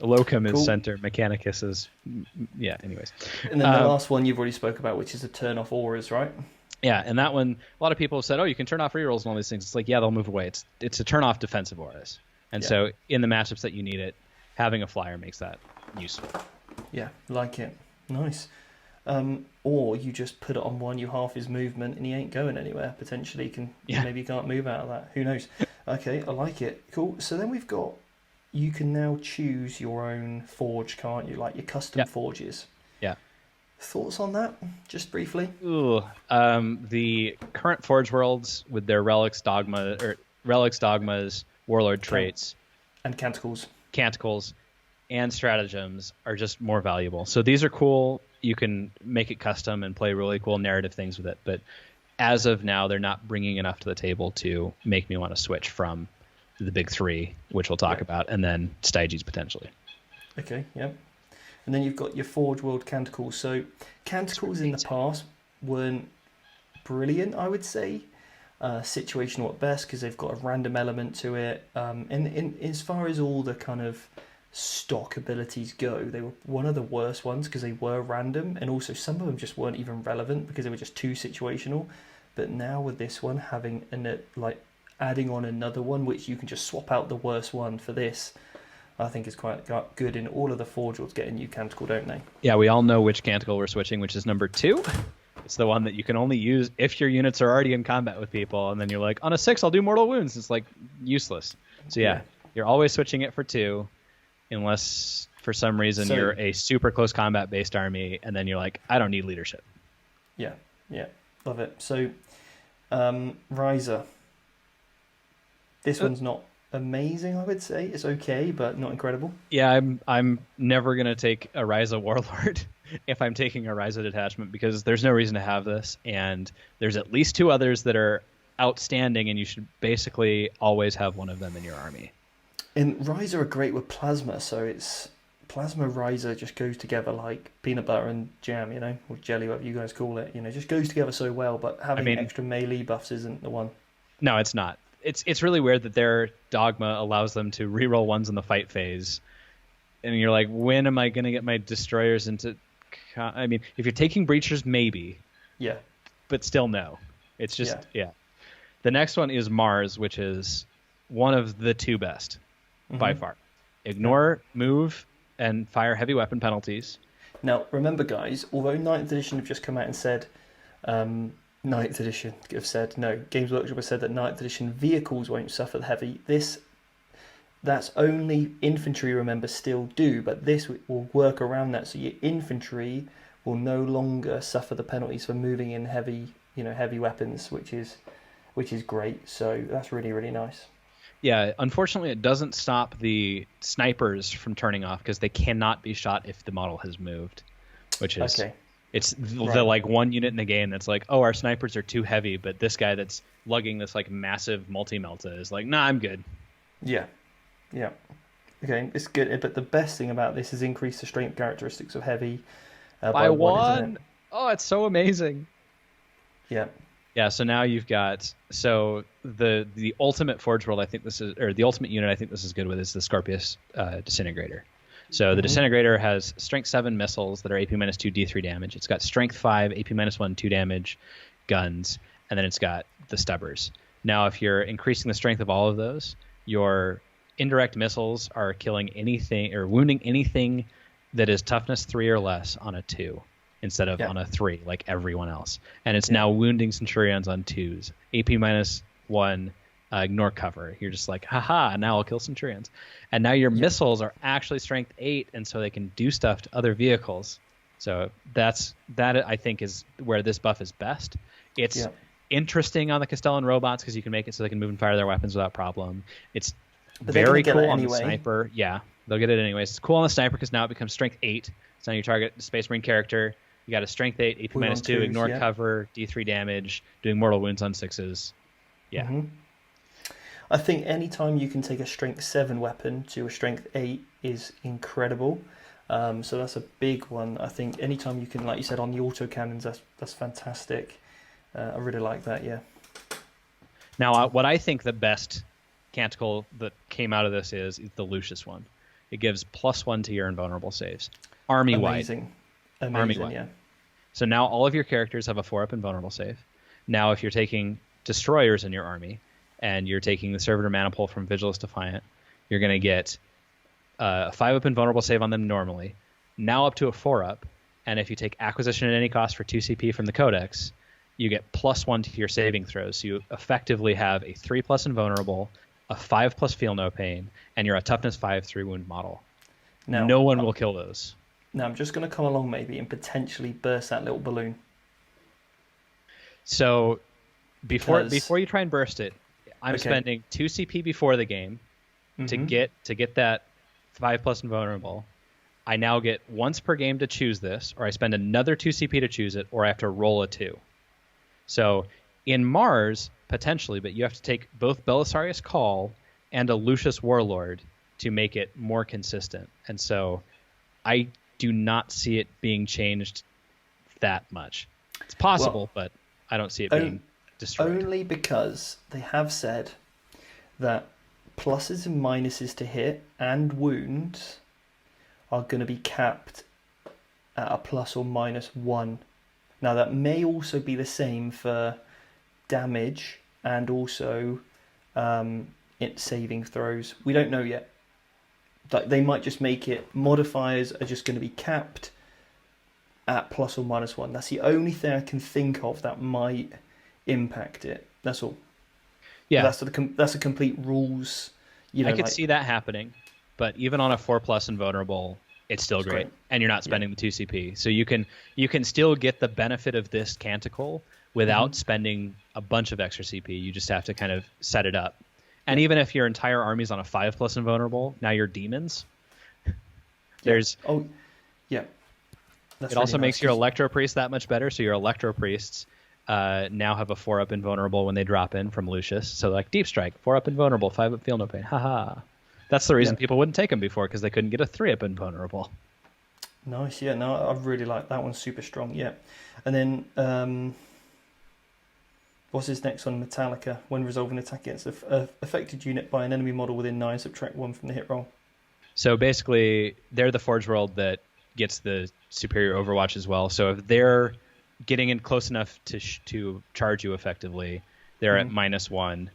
Locum is center. Mechanicus is... Yeah, anyways. And then the last one you've already spoke about, which is a turn off auras, right? Yeah, and that one, a lot of people have said, oh, you can turn off rerolls and all these things. It's like, yeah, they'll move away. It's a turn off defensive auras. And so in the matchups that you need it, having a flyer makes that useful. Yeah, like it. Nice. Or you just put it on one, you half his movement, and he ain't going anywhere. Potentially, maybe you can't move out of that. Who knows? Okay, I like it. Cool. So then we've got, you can now choose your own forge, can't you? Like your custom forges. Yeah. Thoughts on that, just briefly? Ooh, the current Forge Worlds with their Relics, Dogmas, Warlord traits, and Canticles, and stratagems are just more valuable. So these are cool. You can make it custom and play really cool narrative things with it. But as of now, they're not bringing enough to the table to make me want to switch from the big 3, which we'll talk about, and then Styges potentially. Okay, yeah. And then you've got your Forgeworld Canticles. So Canticles in the past weren't brilliant, I would say. Situational at best, because they've got a random element to it. And as far as all the kind of stock abilities go, they were one of the worst ones because they were random, and also some of them just weren't even relevant because they were just too situational. But now with this one, having adding on another one, which you can just swap out the worst one for this, I think is quite good. In all of the Forge Worlds get a new Canticle, don't they? Yeah, we all know which Canticle we're switching, which is number 2. It's the one that you can only use if your units are already in combat with people, and then you're like, on a 6, I'll do mortal wounds. It's like useless. So yeah, you're always switching it for 2, unless for some reason you're a super close combat based army, and then you're like, I don't need leadership. Yeah, love it. So, Riser. This one's not amazing, I would say. It's okay, but not incredible. Yeah, I'm never gonna take a Ryza Warlord if I'm taking a Ryza detachment, because there's no reason to have this, and there's at least 2 others that are outstanding, and you should basically always have one of them in your army. And Ryza are great with plasma, so it's plasma Ryza just goes together like peanut butter and jam, or jelly, whatever you guys call it. Just goes together so well. But having extra melee buffs isn't the one. No, it's not. It's really weird that their dogma allows them to reroll ones in the fight phase, and you're like, when am I going to get my destroyers into? I mean, if you're taking breachers, maybe. Yeah. But still, no. It's just The next one is Mars, which is one of the 2 best by far. Ignore, move, and fire heavy weapon penalties. Now, remember, guys, although 9th edition have just come out and said. 9th edition have said no. Games Workshop has said that 9th edition vehicles won't suffer the heavy. That's only infantry, remember, still do, but this will work around that. So your infantry will no longer suffer the penalties for moving in heavy weapons, which is great. So that's really, really nice. Yeah, unfortunately, it doesn't stop the snipers from turning off because they cannot be shot if the model has moved, which is okay. It's the one unit in the game that's like, oh, our snipers are too heavy, but this guy that's lugging this massive multi-melta is like, nah, I'm good. Yeah. Okay, it's good, but the best thing about this is increase the strength characteristics of heavy by 1. Isn't it? Oh, it's so amazing. Yeah. Yeah, so now you've got the ultimate Forge World, I think this is, or the ultimate unit I think this is good with, is the Scorpius Disintegrator. So the Disintegrator has strength 7 missiles that are AP minus 2 D3 damage. It's got strength 5, AP minus 1 2 damage guns, and then it's got the Stubbers. Now, if you're increasing the strength of all of those, your indirect missiles are killing anything or wounding anything that is toughness 3 or less on a 2 instead of on a 3 like everyone else. And it's now wounding Centurions on 2s. AP -1, ignore cover. You're just like, haha, now I'll kill Centurions. And now your missiles are actually strength 8, and so they can do stuff to other vehicles. So that I think is where this buff is best. It's interesting on the Castellan robots because you can make it so they can move and fire their weapons without problem. It's very cool on the sniper. Yeah, they'll get it anyways. It's cool on the sniper because now it becomes strength 8. So now you target the Space Marine character. You got a strength 8, AP -2, ignore cover, D3 damage, doing mortal wounds on 6s. Yeah. Mm-hmm. I think anytime you can take a strength 7 weapon to a strength 8 is incredible. So that's a big one. I think anytime you can, like you said, on the autocannons, that's fantastic. I really like that, yeah. Now, what I think the best Canticle that came out of this is the Lucius one. It gives +1 to your invulnerable saves. Army-wide. Amazing, yeah. So now all of your characters have a 4-up invulnerable save. Now if you're taking destroyers in your army, and you're taking the Servitor Maniple from Vigilus Defiant, you're going to get a 5-up invulnerable save on them normally, now up to a 4-up, and if you take Acquisition at any cost for 2 CP from the Codex, you get +1 to your saving throws. So you effectively have a 3+ invulnerable, a 5+ feel no pain, and you're a toughness 5 3 wound model. Now, no one will kill those. Now I'm just going to come along maybe and potentially burst that little balloon. So before you try and burst it, I'm spending 2 CP before the game to get that 5+ invulnerable. I now get once per game to choose this, or I spend another 2 CP to choose it, or I have to roll a 2. So in Mars, potentially, but you have to take both Belisarius Call and a Lucius Warlord to make it more consistent. And so I do not see it being changed that much. It's possible, but I don't see it being destroyed. Only because they have said that pluses and minuses to hit and wounds are going to be capped at a + or -1. Now that may also be the same for damage and also saving throws. We don't know yet. Like, they might just make it modifiers are just going to be capped at + or -1. That's the only thing I can think of that might impact it. That's all. Yeah, that's a complete rules. I could see that happening, but even on a 4+ invulnerable, it's still great, and you're not spending the 2 CP. So you can still get the benefit of this Canticle without spending a bunch of extra CP. You just have to kind of set it up. And even if your entire army's on a 5+ invulnerable, now you're demons. There's it also makes your Electro Priest that much better. So your Electro Priests now have a 4-up invulnerable when they drop in from Lucius. So like Deep Strike, 4-up invulnerable, 5-up feel no pain. Haha. That's the reason people wouldn't take them before, because they couldn't get a 3-up invulnerable. Nice, yeah. No, I really like that one. Super strong, yeah. And then what's his next one? Metallica. When resolving attack against an affected unit by an enemy model within 9, subtract 1 from the hit roll. So basically, they're the Forgeworld that gets the superior Overwatch as well. So if they're getting in close enough to charge you effectively, they're at -1.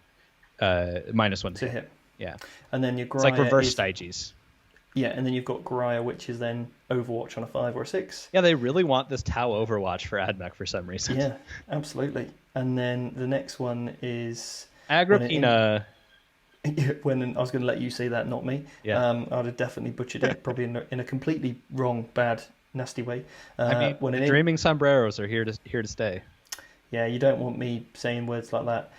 -1 to hit. Yeah. And then your Graya, it's like reverse Styges. Yeah, and then you've got Graya, which is then Overwatch on a 5 or a 6. Yeah, they really want this Tau Overwatch for Ad Mech for some reason. Yeah, absolutely. And then the next one is Agrippina. I was going to let you say that, not me. Yeah. I'd have definitely butchered it, probably in a completely wrong, bad, nasty way. Dreaming sombreros are here to stay. Yeah, you don't want me saying words like that.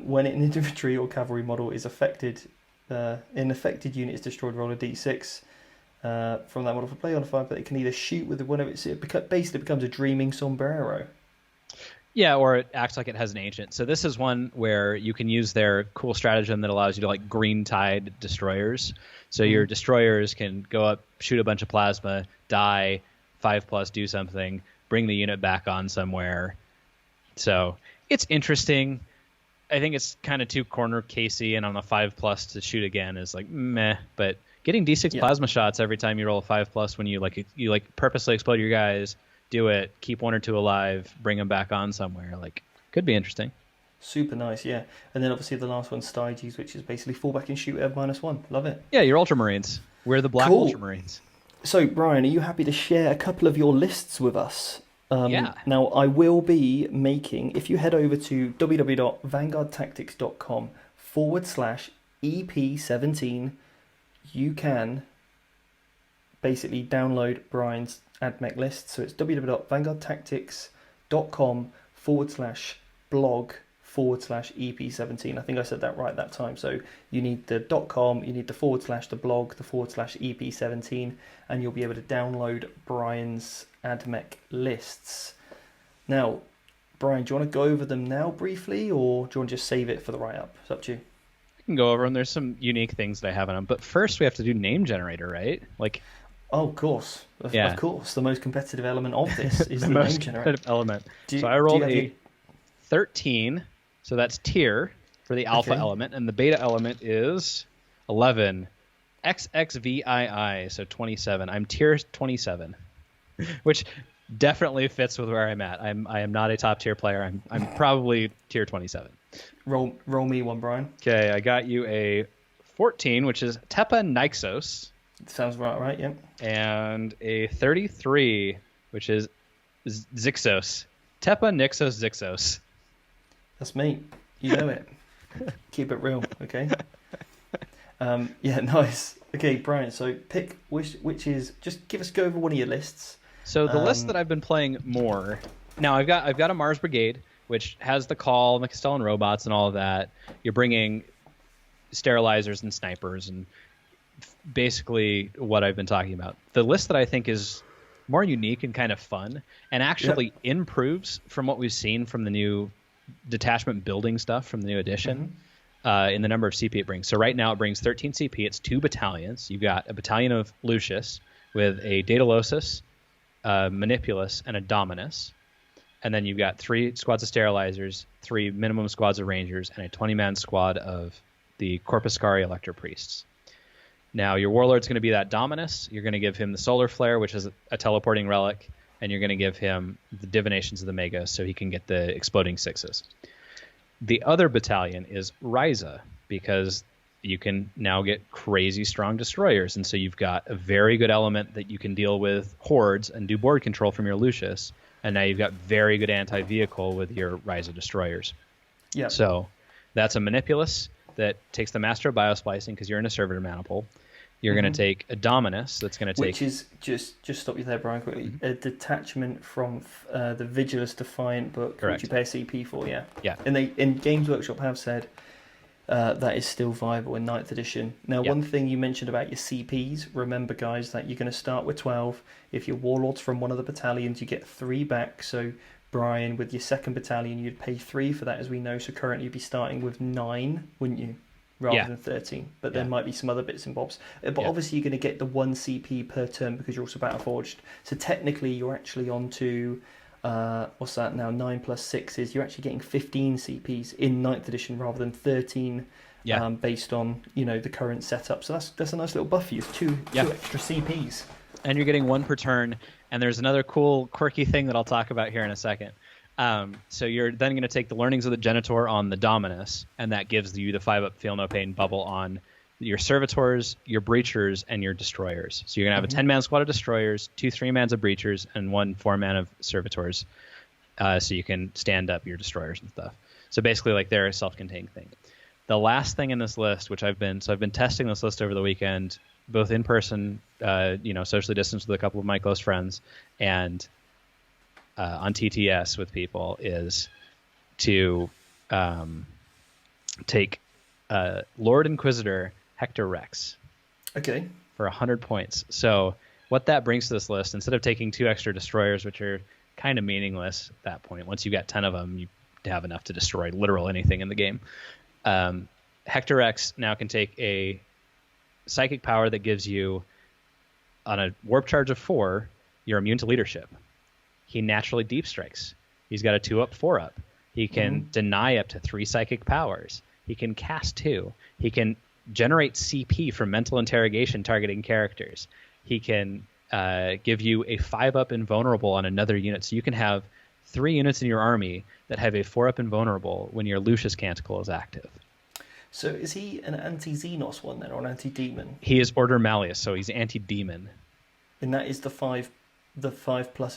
When an infantry or cavalry model is affected, an affected unit is destroyed, roll a d6 from that model for play on a 5, but it can either shoot with one of its... It basically becomes a dreaming sombrero. Yeah, or it acts like it has an ancient. So this is one where you can use their cool stratagem that allows you to like green tide destroyers. So your destroyers can go up, shoot a bunch of plasma, die, 5+, do something, bring the unit back on somewhere. So it's interesting. I think it's kind of too corner casey, and on a 5+ to shoot again is like meh. But getting D6 plasma shots every time you roll a 5+ when you purposely explode your guys, do it, keep 1 or 2 alive, bring them back on somewhere, like could be interesting. Super nice, yeah. And then obviously the last one, Styges, which is basically fallback and shoot at -1. Love it. Yeah, your Ultramarines. We're the Black Cool. Ultramarines. So, Brian, are you happy to share a couple of your lists with us? Yeah. Now, I will be making, if you head over to www.vanguardtactics.com/EP17, you can basically download Brian's Admech list. So it's www.vanguardtactics.com/blog/EP17. I think I said that right that time. So you need the .com, you need the /, the blog, the /EP17, and you'll be able to download Brian's Admech lists. Now, Brian, do you want to go over them now briefly, or do you want to just save it for the write-up? It's up to you. I can go over them. There's some unique things that I have in them. But first we have to do name generator, right? Like, oh, of course. Of course. The most competitive element of this is the most name generator. competitive element. So I rolled a 13. So that's tier for the alpha element. And the beta element is 11. XXVII, so 27. I'm tier 27, which definitely fits with where I'm at. I am not a top tier player. I'm probably tier 27. Roll me one, Brian. Okay, I got you a 14, which is Tepa Nixos. Sounds right, yeah. And a 33, which is Zixos. Tepa Nixos Zixos. That's me. You know it. Keep it real, okay? Yeah, nice. Okay, Brian, so pick which is, just go over one of your lists. So the list that I've been playing more, now I've got a Mars Brigade, which has the Call and the Castellan robots and all of that. You're bringing sterilizers and snipers and basically what I've been talking about. The list that I think is more unique and kind of fun and actually improves from what we've seen from the new detachment building stuff from the new edition in the number of CP it brings. So right now it brings 13 CP. It's 2 battalions. You've got a battalion of Lucius with a Daedalosus, Manipulus, and a Dominus. And then you've got 3 squads of sterilizers, 3 minimum squads of rangers, and a 20-man squad of the Corpuscari Elector Priests. Now, your Warlord's going to be that Dominus. You're going to give him the Solar Flare, which is a teleporting relic, and you're going to give him the Divinations of the Mega so he can get the Exploding Sixes. The other battalion is Ryza, because you can now get crazy strong destroyers, and so you've got a very good element that you can deal with hordes and do board control from your Lucius, and now you've got very good anti-vehicle with your Ryza destroyers. Yeah. So that's a Manipulus that takes the Master of Biosplicing because you're in a Servitor Maniple. You're going to take a Dominus that's going to take... Which is, just stop you there, Brian, quickly, a detachment from the Vigilus Defiant book, Correct. Which you pay a CP for, yeah. Yeah. And they, in Games Workshop, have said that is still viable in 9th edition. Now, one thing you mentioned about your CPs, remember, guys, that you're going to start with 12. If your Warlord's from one of the battalions, you get 3 back. So, Brian, with your 2nd battalion, you'd pay 3 for that, as we know. So currently you'd be starting with 9, wouldn't you? Rather than 13. But there might be some other bits and bobs. But obviously you're going to get the 1 CP per turn because you're also Battleforged. So technically you're actually on to, what's that now, 9 plus 6 is, you're actually getting 15 CPs in 9th edition rather than 13 based on, the current setup. So that's a nice little buff for you. 2 extra CPs. And you're getting 1 per turn. And there's another cool, quirky thing that I'll talk about here in a second. So you're then going to take the Learnings of the Genitor on the Dominus, and that gives you the 5-up Feel No Pain bubble on your Servitors, your Breachers, and your Destroyers. So you're going to have a 10-man squad of Destroyers, 2 3-mans of Breachers, and 1 4-man of Servitors, so you can stand up your Destroyers and stuff. So basically, like, they're a self-contained thing. The last thing in this list, which I've been testing this list over the weekend, both in person, socially distanced with a couple of my close friends, and on TTS with people, is to take Lord Inquisitor Hector Rex. Okay. For 100 points. So what that brings to this list, instead of taking 2 extra destroyers, which are kind of meaningless at that point, once you've got 10 of them, you have enough to destroy literal anything in the game. Hector Rex now can take a psychic power that gives you, on a warp charge of 4, you're immune to leadership. He naturally deep strikes. He's got a 2-up, 4-up. He can deny up to 3 psychic powers. He can cast 2. He can generate CP from mental interrogation targeting characters. He can give you a 5-up invulnerable on another unit. So you can have 3 units in your army that have a 4-up invulnerable when your Lucius Canticle is active. So is he an anti-Xenos one then, or an anti-demon? He is Order Malleus, so he's anti-demon. And that is the 5+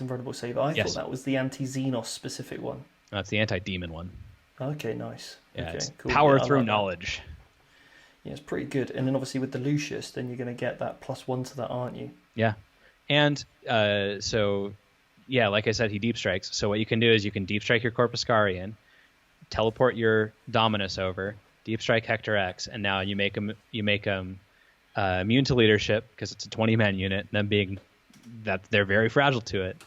invulnerable save. I thought that was the anti-Xenos specific one. No, it's the anti-demon one. Okay, nice. Yeah, okay, it's cool. power Yeah, through like knowledge. Yeah, it's pretty good. And then obviously with the Lucius, then you're going to get that +1 to that, aren't you? Yeah. And so, yeah, like I said, he deep strikes. So what you can do is you can deep strike your Corpuscarian, teleport your Dominus over, deep strike Hector X, and now you make him immune to leadership because it's a 20-man unit, and them being that they're very fragile to it.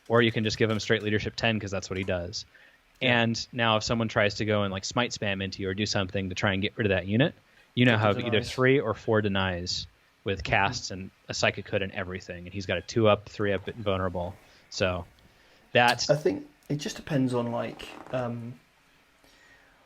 Or you can just give him straight leadership 10 because that's what he does. Yeah. And now if someone tries to go and like smite spam into you or do something to try and get rid of that unit, you now have either 3 or 4 denies with casts and a Psychic Hood and everything, and he's got a 2-up, 3-up invulnerable. So that I think it just depends on like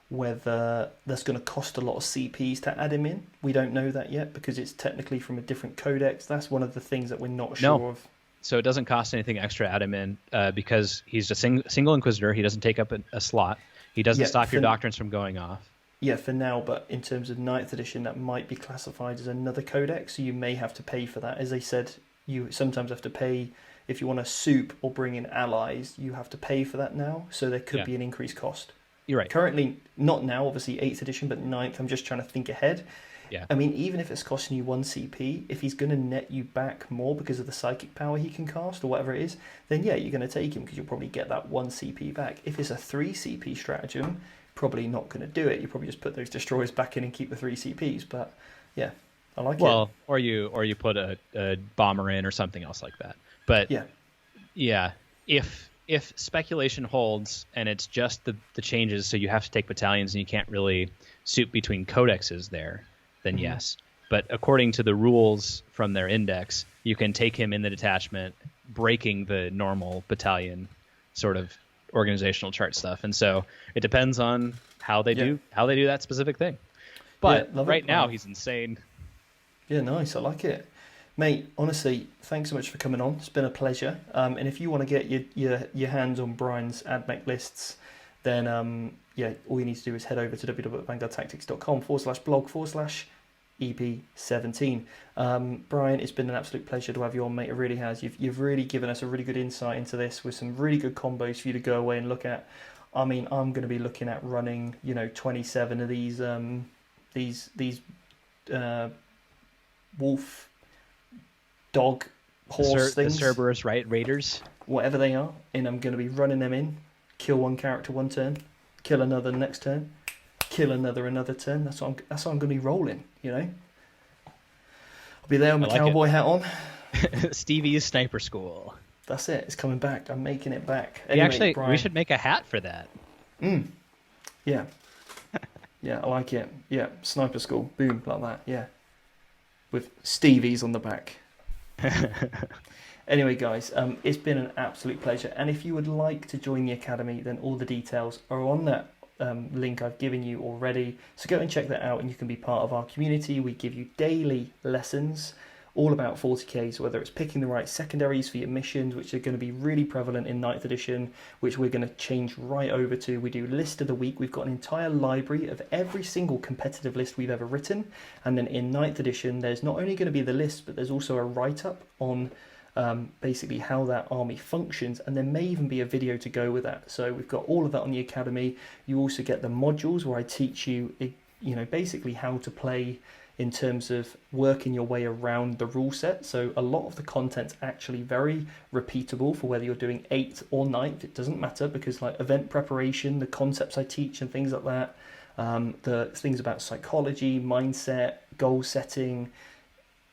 whether that's going to cost a lot of CPs to add him in. We don't know that yet because it's technically from a different codex. That's one of the things that we're not sure of. So it doesn't cost anything extra to add him in because he's a single Inquisitor. He doesn't take up a slot. He doesn't stop your doctrines from going off. Yeah, for now, but in terms of 9th edition, that might be classified as another codex, so you may have to pay for that. As I said, you sometimes have to pay, if you want to soup or bring in allies, you have to pay for that now, so there could be an increased cost. You're right. Currently, not now, obviously 8th edition, but 9th, I'm just trying to think ahead. Yeah. I mean, even if it's costing you 1 CP, if he's going to net you back more because of the psychic power he can cast or whatever it is, then yeah, you're going to take him because you'll probably get that 1 CP back. If it's a 3 CP stratagem, probably not going to do it. You probably just put those destroyers back in and keep the 3 CPs. But yeah, I like it. Well, or you put a bomber in or something else like that. But yeah, if speculation holds and it's just the changes, so you have to take battalions and you can't really soup between codexes there, then yes. But according to the rules from their index, you can take him in the detachment, breaking the normal battalion sort of organizational chart stuff. And so it depends on how they do that specific thing. But right now he's insane. Yeah, nice. I like it. Mate, honestly, thanks so much for coming on. It's been a pleasure. And if you want to get your hands on Brian's Ad Mech lists, then all you need to do is head over to www.vanguardtactics.com/blog/EP17. Brian, it's been an absolute pleasure to have you on, mate. It really has. You've really given us a really good insight into this with some really good combos for you to go away and look at. I mean, I'm going to be looking at running, 27 of these wolf, dog, horse things. The Cerberus Raiders. Whatever they are. And I'm going to be running them in. Kill one character one turn. Kill another next turn. Kill another turn. That's how I'm going to be rolling, I'll be there with my cowboy hat on. Stevie's Sniper School. That's it. It's coming back. I'm making it back. Anyway, we should make a hat for that. Yeah. Yeah, I like it. Yeah, Sniper School. Boom, like that. Yeah. With Stevie's on the back. Anyway, guys, it's been an absolute pleasure. And if you would like to join the Academy, then all the details are on that link I've given you already. So go and check that out and you can be part of our community. We give you daily lessons all about 40Ks, whether it's picking the right secondaries for your missions, which are going to be really prevalent in 9th edition, which we're going to change right over to. We do list of the week. We've got an entire library of every single competitive list we've ever written. And then in 9th edition, there's not only going to be the list, but there's also a write-up on basically how that army functions, and there may even be a video to go with that. So we've got all of that on the Academy. You also get the modules where I teach you, basically how to play in terms of working your way around the rule set. So a lot of the content's actually very repeatable for whether you're doing 8th or 9th. It doesn't matter because like event preparation, the concepts I teach and things like that, the things about psychology, mindset, goal setting,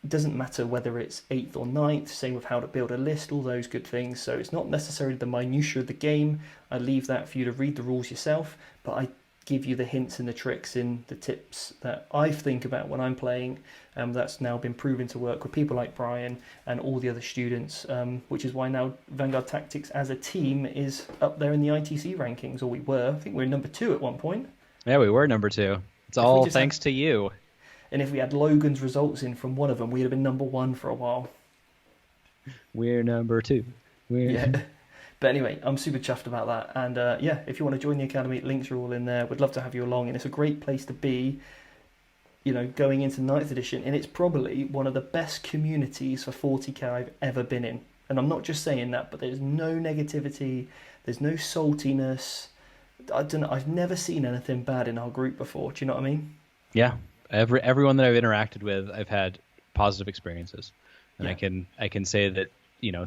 it doesn't matter whether it's 8th or 9th, same with how to build a list, all those good things. So it's not necessarily the minutiae of the game. I leave that for you to read the rules yourself, but I give you the hints and the tricks and the tips that I think about when I'm playing. That's now been proven to work with people like Brian and all the other students, which is why now Vanguard Tactics as a team is up there in the ITC rankings, or we were. I think we were number 2 at one point. Yeah, we were number 2. It's all thanks to you. And if we had Logan's results in from one of them, we'd have been number 1 for a while. We're number 2. But anyway, I'm super chuffed about that. And yeah, if you want to join the Academy, links are all in there. We'd love to have you along. And it's a great place to be, going into 9th edition. And it's probably one of the best communities for 40k I've ever been in. And I'm not just saying that, but there's no negativity. There's no saltiness. I don't know. I've never seen anything bad in our group before. Do you know what I mean? Yeah. Everyone that I've interacted with, I've had positive experiences. And Yeah. I can say that,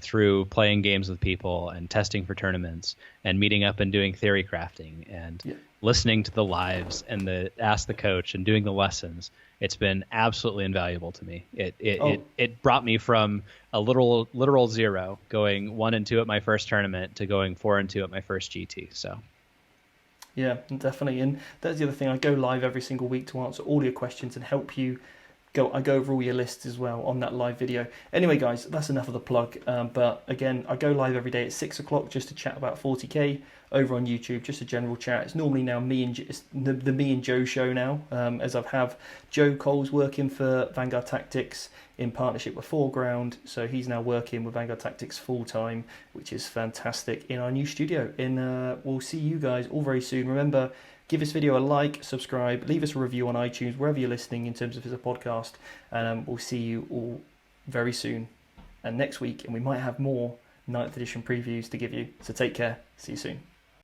through playing games with people and testing for tournaments and meeting up and doing theory crafting and listening to the lives and the ask the coach and doing the lessons, it's been absolutely invaluable to me. It brought me from a literal 0 going 1 and 2 at my first tournament to going 4 and 2 at my first GT. So yeah, definitely. And that's the other thing. I go live every single week to answer all your questions and help you. I go over all your lists as well on that live video. Anyway, guys, that's enough of the plug. But again, I go live every day at 6 o'clock just to chat about 40k over on YouTube, just a general chat. It's normally now it's the me and Joe show now, as I have Joe Cole's working for Vanguard Tactics in partnership with Foreground. So he's now working with Vanguard Tactics full time, which is fantastic in our new studio. We'll see you guys all very soon. Remember, give this video a like, subscribe, leave us a review on iTunes, wherever you're listening in terms of it's a podcast. And we'll see you all very soon and next week. And we might have more 9th edition previews to give you. So take care. See you soon.